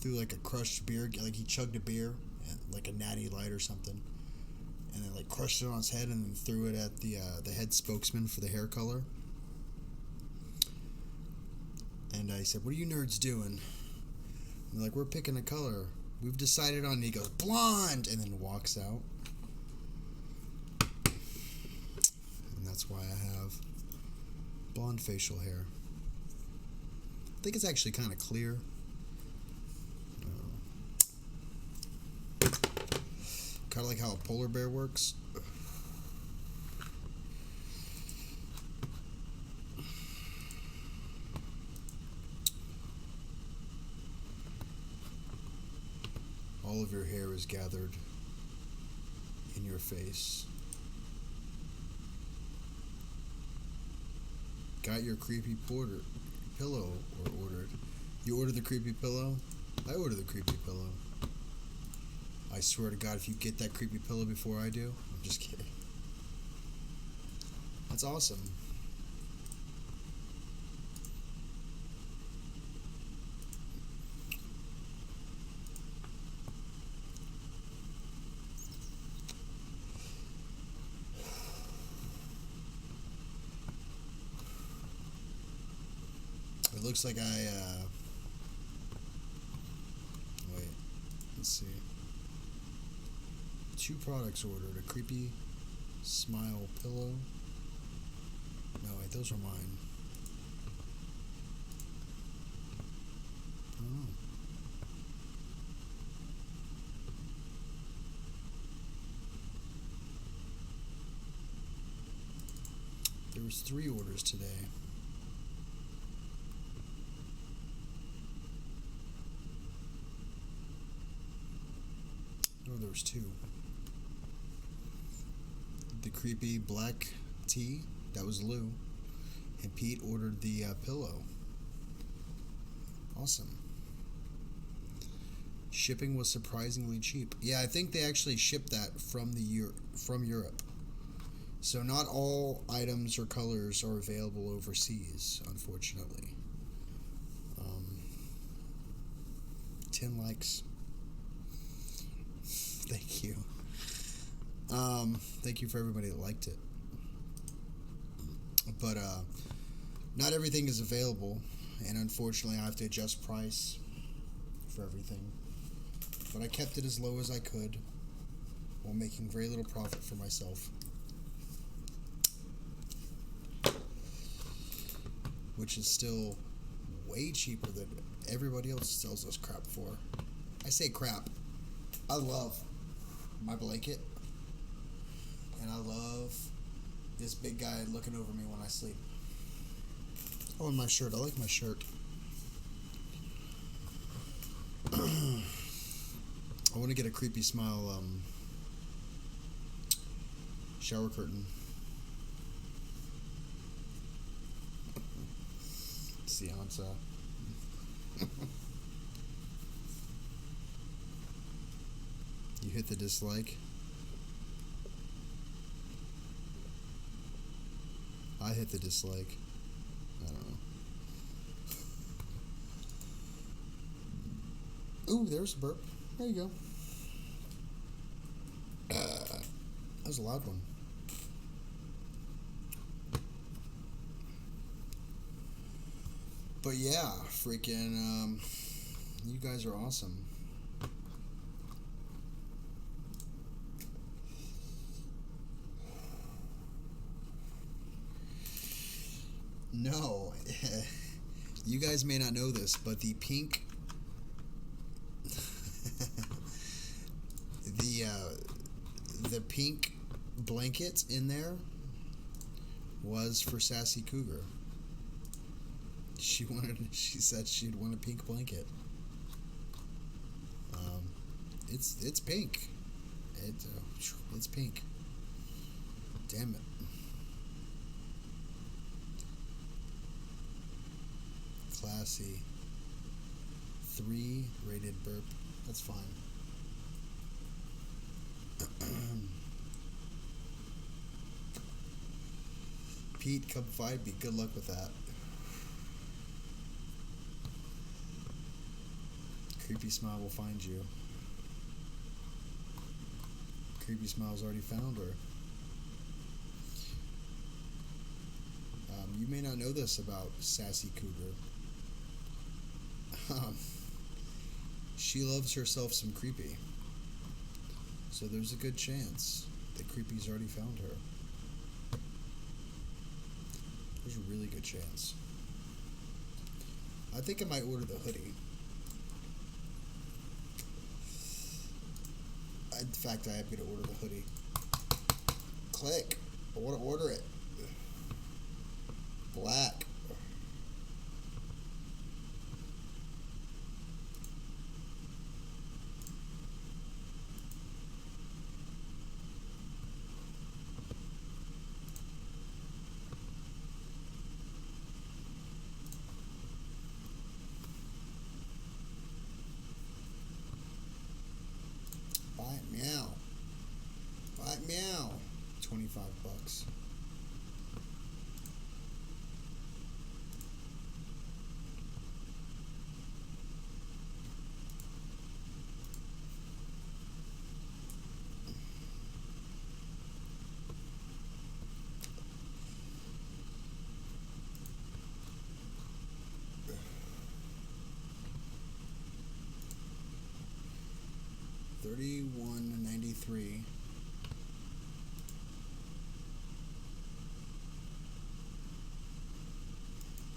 like a crushed beer, like he chugged a beer, like a natty light or something, and then like crushed it on his head and then threw it at the head spokesman for the hair color. And I said, what are you nerds doing? And they're like, we're picking a color. We've decided on it. And he goes, blonde! And then walks out. And that's why I have Blonde facial hair. I think it's actually kind of clear. Kind of like how a polar bear works. All of your hair is gathered in your face. Got your creepy pillow ordered. You ordered the creepy pillow? I ordered the creepy pillow. I swear to God, if you get that creepy pillow before I do, I'm just kidding. That's awesome. It looks like wait, let's see. 2 products ordered. A creepy smile pillow. No, wait, those are mine. Oh. There was 3 orders today. No, there was 2. The creepy black tea, that was Lou, and Pete ordered the pillow. Awesome. Shipping was surprisingly cheap. Yeah, I think they actually shipped that from Europe. So not all items or colors are available overseas, unfortunately. 10 likes. Thank you. Thank you for everybody that liked it. But not everything is available, and unfortunately I have to adjust price for everything. But I kept it as low as I could while making very little profit for myself. Which is still way cheaper than everybody else sells us crap for. I say crap. I love my blanket, and I love this big guy looking over me when I sleep. Oh, and my shirt. I like my shirt. I want to get a creepy smile shower curtain. Seanza. You hit the dislike. I hit the dislike. I don't know. Ooh, there's a burp. There you go. That was a loud one. But yeah, freaking, you guys are awesome. No, you guys may not know this, but the pink, the pink blanket in there was for Sassy Cougar. She said she'd want a pink blanket. It's pink. It's pink. Damn it. Classy. 3 rated burp. That's fine. Pete, come find me. Good luck with that. Creepy Smile will find you. Creepy Smile's already found her. You may not know this about Sassy Cougar. She loves herself some Creepy. So there's a good chance that Creepy's already found her. There's a really good chance. I think I might order the hoodie. In fact, I am going to order the hoodie. Click. I want to order it. Black. Buy it, meow. Buy it, meow. $25. $31.93.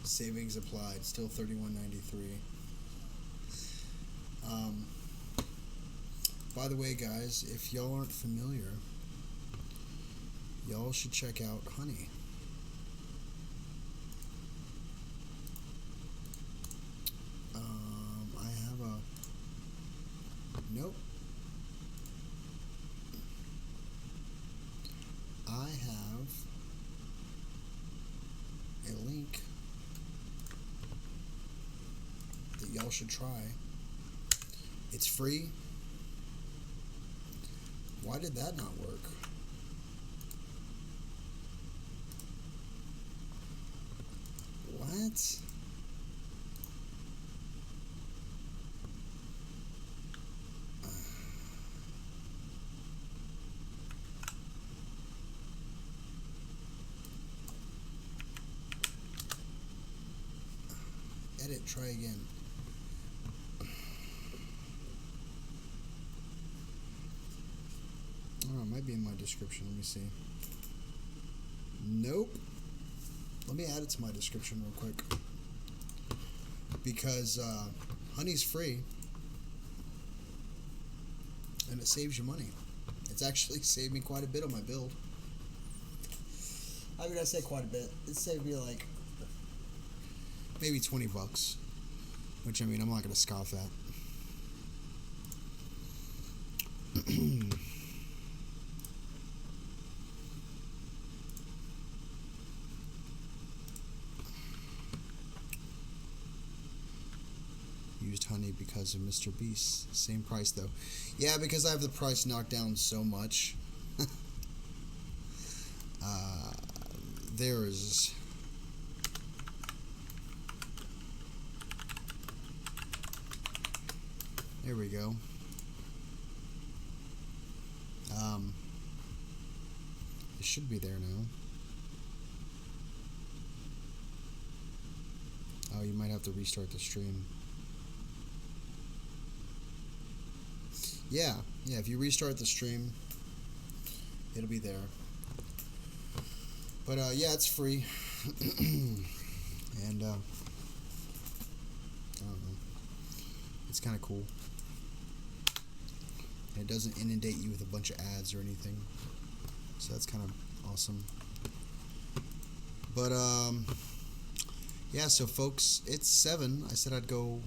Savings applied. Still $31.93. By the way, guys, if y'all aren't familiar, y'all should check out Honey. I have a... Nope. I have a link that y'all should try. It's free. Why did that not work? What? Edit, try again. Oh, it might be in my description. Let me see. Nope. Let me add it to my description real quick. Because Honey's free. And it saves you money. It's actually saved me quite a bit on my build. I mean, I say quite a bit. It saved me like maybe $20. Which, I mean, I'm not going to scoff at. Used Honey because of Mr. Beast. Same price though. Yeah, because I have the price knocked down so much. There's there we go. It should be there now. Oh, you might have to restart the stream. Yeah, if you restart the stream, it'll be there. But, yeah, it's free. And, I don't know. It's kind of cool. And it doesn't inundate you with a bunch of ads or anything. So that's kind of awesome. But, yeah, so folks, it's 7. I said I'd go.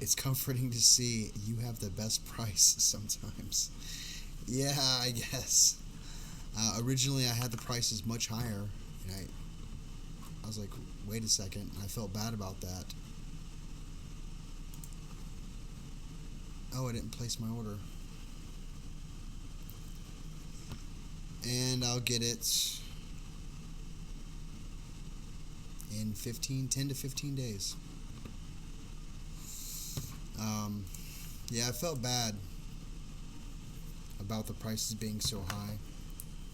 It's comforting to see you have the best price sometimes. Yeah, I guess. Originally, I had the prices much higher, and I was like, wait a second, and I felt bad about that. Oh, I didn't place my order. And I'll get it in 10 to 15 days. Yeah, I felt bad about the prices being so high.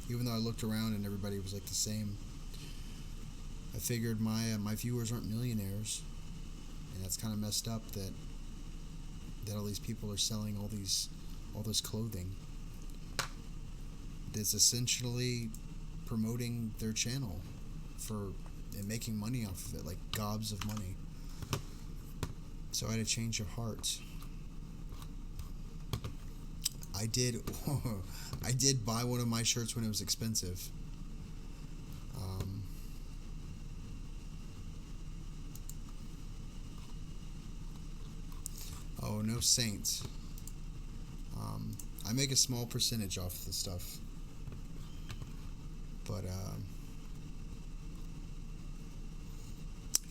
Even though I looked around and everybody was like the same. I figured my viewers aren't millionaires, and that's kind of messed up that all these people are selling all this clothing. That's essentially promoting their channel and making money off of it, like gobs of money. So I had a change of heart. I did buy one of my shirts when it was expensive. Oh, no Saints. I make a small percentage off the stuff. But,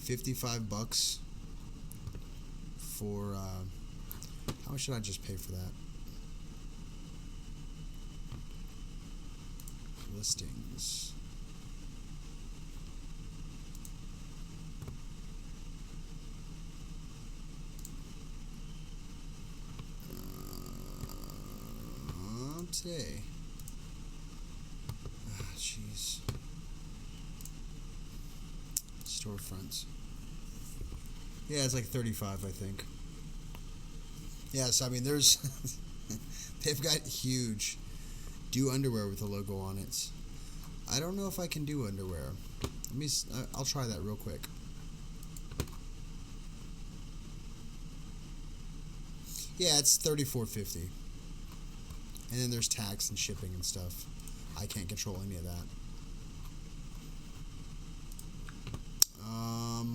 $55 for, how much should I just pay for that? Listings. Today. Jeez. Storefronts. Yeah, it's like 35, I think. Yes, I mean, there's... they've got huge do underwear with the logo on it. I don't know if I can do underwear. I'll try that real quick. Yeah, it's $34.50. And then there's tax and shipping and stuff. I can't control any of that.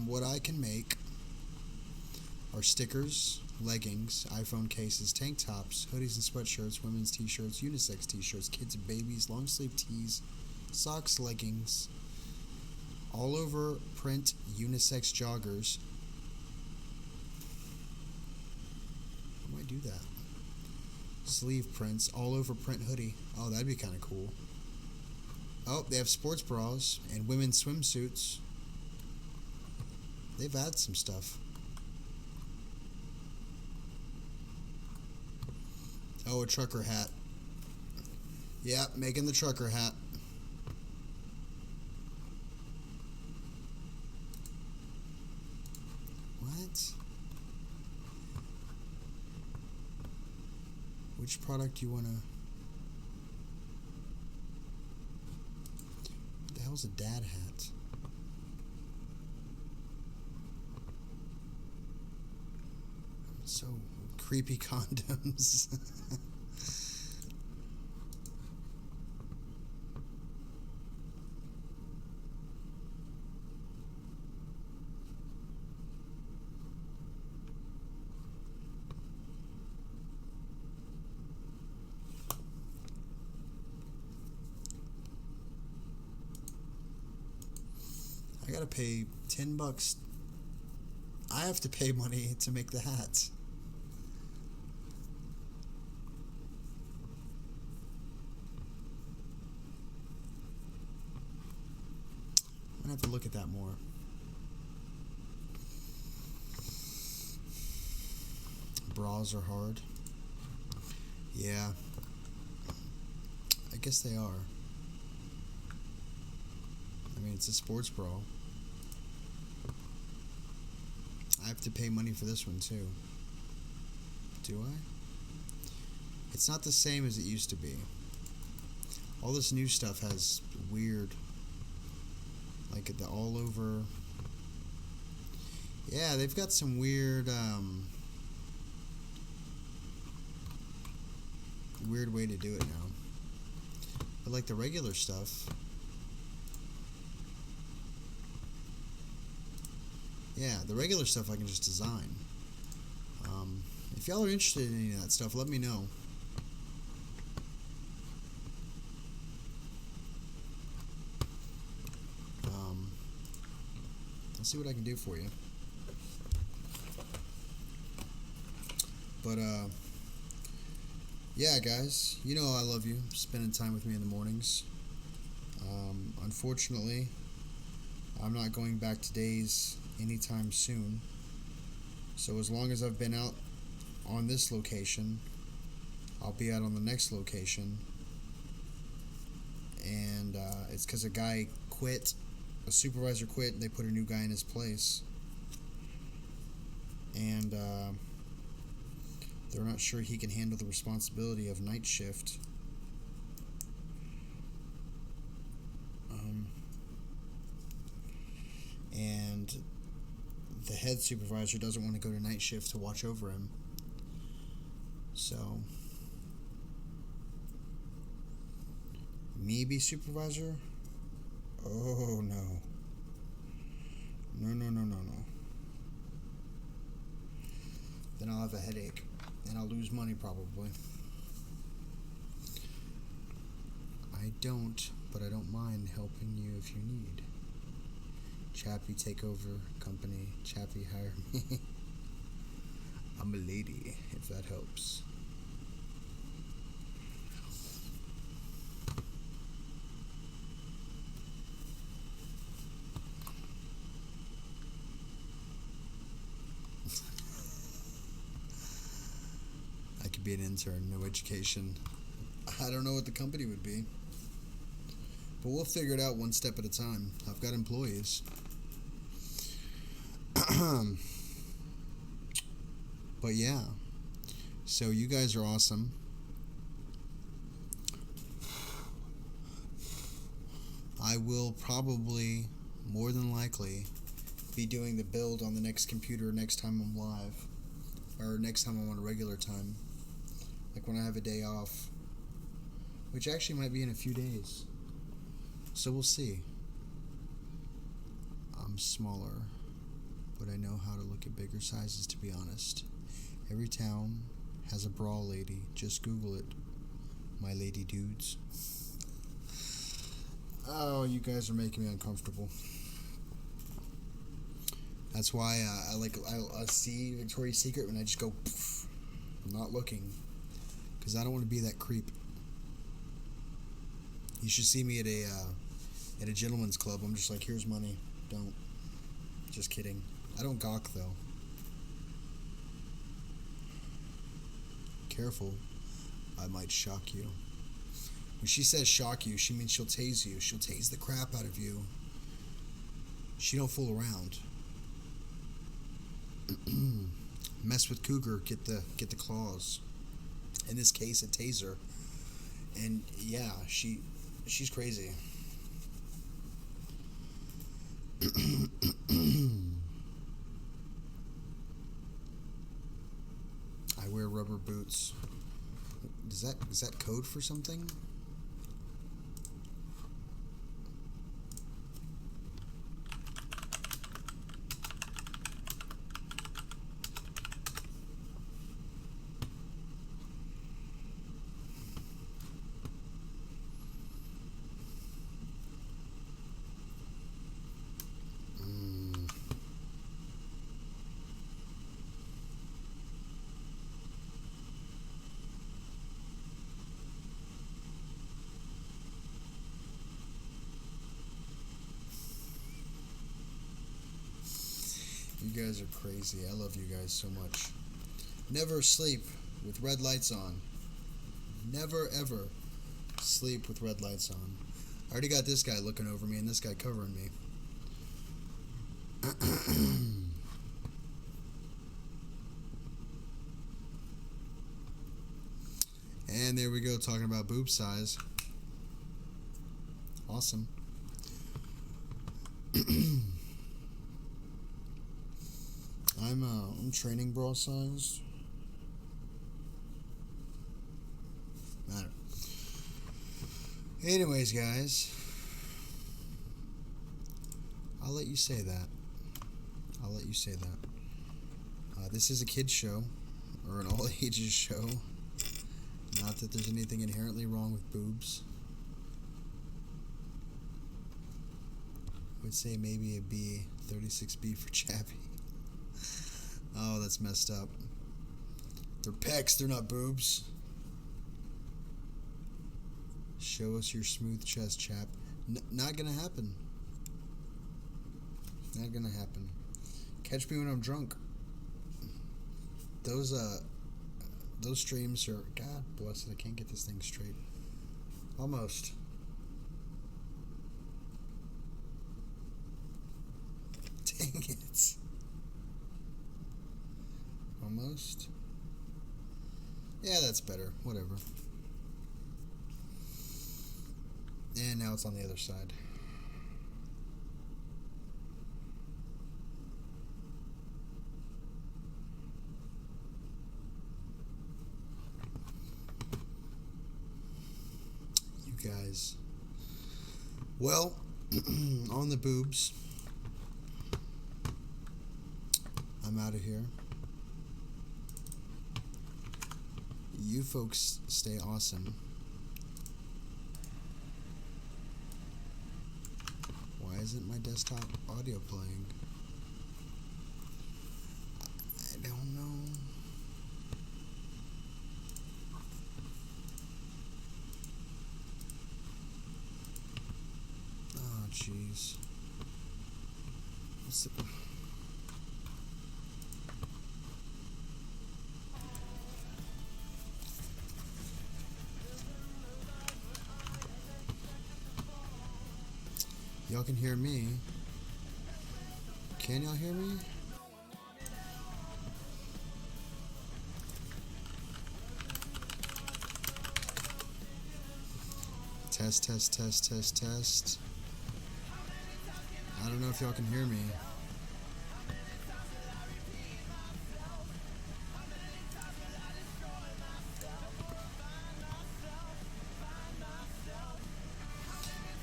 What I can make are stickers, leggings, iPhone cases, tank tops, hoodies and sweatshirts, women's t-shirts, unisex t-shirts, kids and babies, long sleeve tees, socks, leggings, all over print unisex joggers. How do I do that? Sleeve prints, all over print hoodie. Oh, that'd be kind of cool. Oh, they have sports bras and women's swimsuits. They've added some stuff. Oh, a trucker hat. Yeah, making the trucker hat. What? Which product do you want to... What the hell's a dad hat? So creepy condoms. I gotta pay $10. I have to pay money to make the hats. I'm gonna have to look at that more. Bras are hard. Yeah. I guess they are. I mean, it's a sports bra. I have to pay money for this one too. Do I? It's not the same as it used to be. All this new stuff has weird, like the all over. Yeah, they've got some weird, weird way to do it now. But like the regular stuff. Yeah, the regular stuff I can just design. If y'all are interested in any of that stuff, let me know. I'll see what I can do for you. But, yeah, guys, you know I love you, spending time with me in the mornings. Unfortunately, I'm not going back to days anytime soon. So as long as I've been out on this location, I'll be out on the next location. And it's because a guy quit, a supervisor quit, and they put a new guy in his place. And they're not sure he can handle the responsibility of night shift. And the head supervisor doesn't want to go to night shift to watch over him. So, me be supervisor? Oh, no. No. Then I'll have a headache. And I'll lose money probably. I don't, but I don't mind helping you if you need. Chappy take over company. Chappy hire me. I'm a lady, if that helps. I could be an intern, no education. I don't know what the company would be. But we'll figure it out one step at a time. I've got employees. But yeah. So you guys are awesome. I will probably, more than likely, be doing the build on the next computer next time I'm live. Or next time I'm on a regular time. Like when I have a day off. Which actually might be in a few days. So we'll see. I'm smaller, but I know how to look at bigger sizes, to be honest. Every town has a bra lady. Just Google it. My lady dudes. Oh, you guys are making me uncomfortable. That's why I see Victoria's Secret and I just go, poof. I'm not looking. Because I don't want to be that creep. You should see me at a gentleman's club. I'm just like, here's money. Don't. Just kidding. I don't gawk, though. Careful. I might shock you. When she says shock you, she means she'll tase you. She'll tase the crap out of you. She don't fool around. Mess with cougar, get the claws. In this case, a taser. And yeah, she's crazy. I wear rubber boots. Is that code for something? You guys are crazy. I love you guys so much. Never sleep with red lights on. Never, ever sleep with red lights on. I already got this guy looking over me and this guy covering me. And there we go, talking about boob size. Awesome. I'm training bra size. Matter. Anyways, guys, I'll let you say that. This is a kids show, or an all ages show. Not that there's anything inherently wrong with boobs. I would say maybe a B, 36B for Chappy. Oh, that's messed up. They're pecs, they're not boobs. Show us your smooth chest, chap. Not gonna happen. Not gonna happen. Catch me when I'm drunk. Those streams are... God bless it, I can't get this thing straight. Almost. Dang it. Almost. Yeah, that's better. Whatever. And now it's on the other side. guys. Well, on the boobs, I'm out of here. You folks stay awesome. Why isn't my desktop audio playing? I don't know. Oh, jeez. What's the... Y'all can hear me. Can y'all hear me? Test, test, test, test, test. I don't know if y'all can hear me.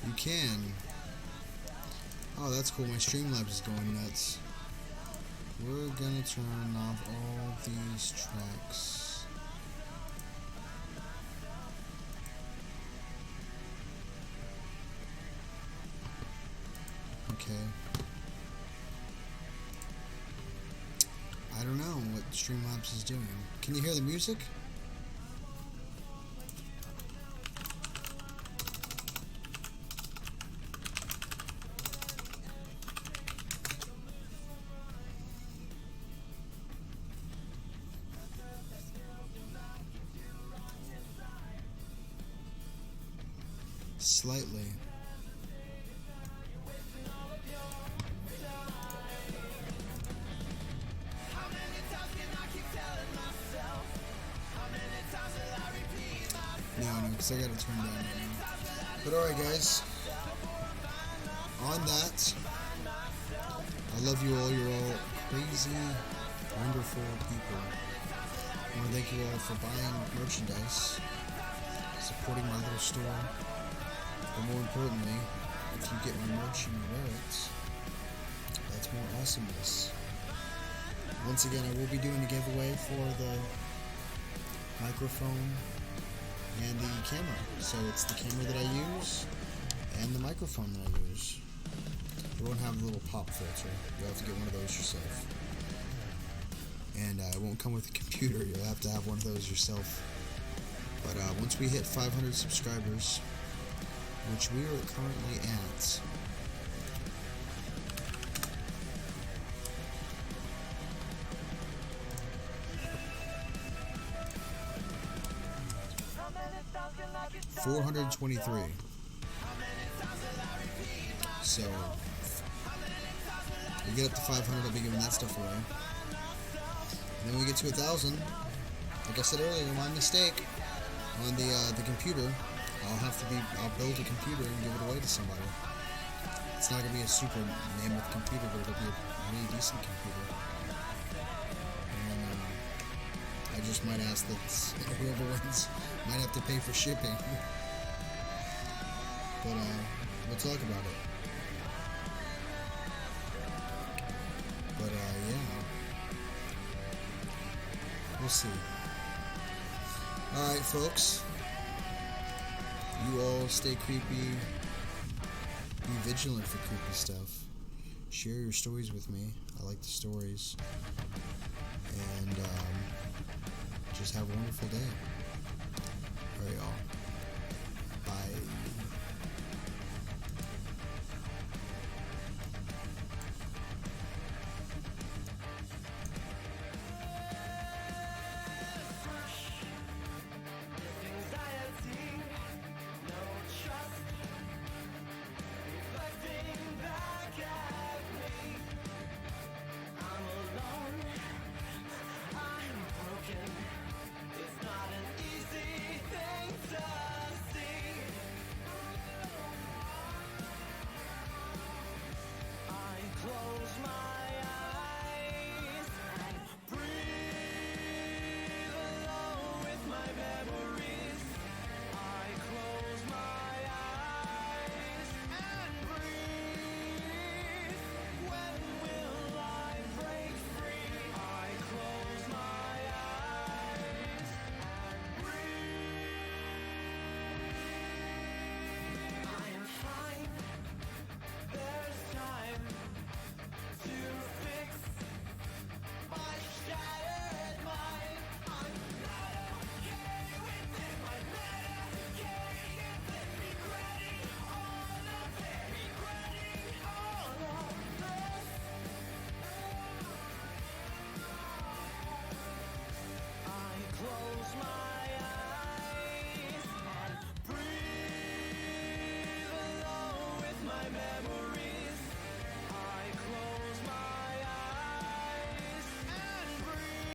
You can. Oh, that's cool. My Streamlabs is going nuts. We're gonna turn off all these tracks. Okay. I don't know what Streamlabs is doing. Can you hear the music? Slightly. No, because I gotta turn down right now. But alright, guys. On that, I love you all. You're all crazy, wonderful people. I want to thank you all for buying merchandise, supporting my little store. But more importantly, if you get my merch and you wear it, that's more awesomeness. Once again, I will be doing a giveaway for the microphone and the camera. So it's the camera that I use and the microphone that I use. It won't have a little pop filter. You'll have to get one of those yourself. And it won't come with a computer. You'll have to have one of those yourself. But once we hit 500 subscribers, which we are currently at, $423. So we get up to 500, I'll be giving that stuff away. And then we get to 1,000. Like I said earlier, my mistake on the computer. I'll build a computer and give it away to somebody. It's not gonna be a super mammoth computer, but it'll be a really decent computer. And I just might ask that whoever wins might have to pay for shipping. But we'll talk about it. But yeah, we'll see. All right, folks. You all stay creepy. Be vigilant for creepy stuff. Share your stories with me. I like the stories. And just have a wonderful day.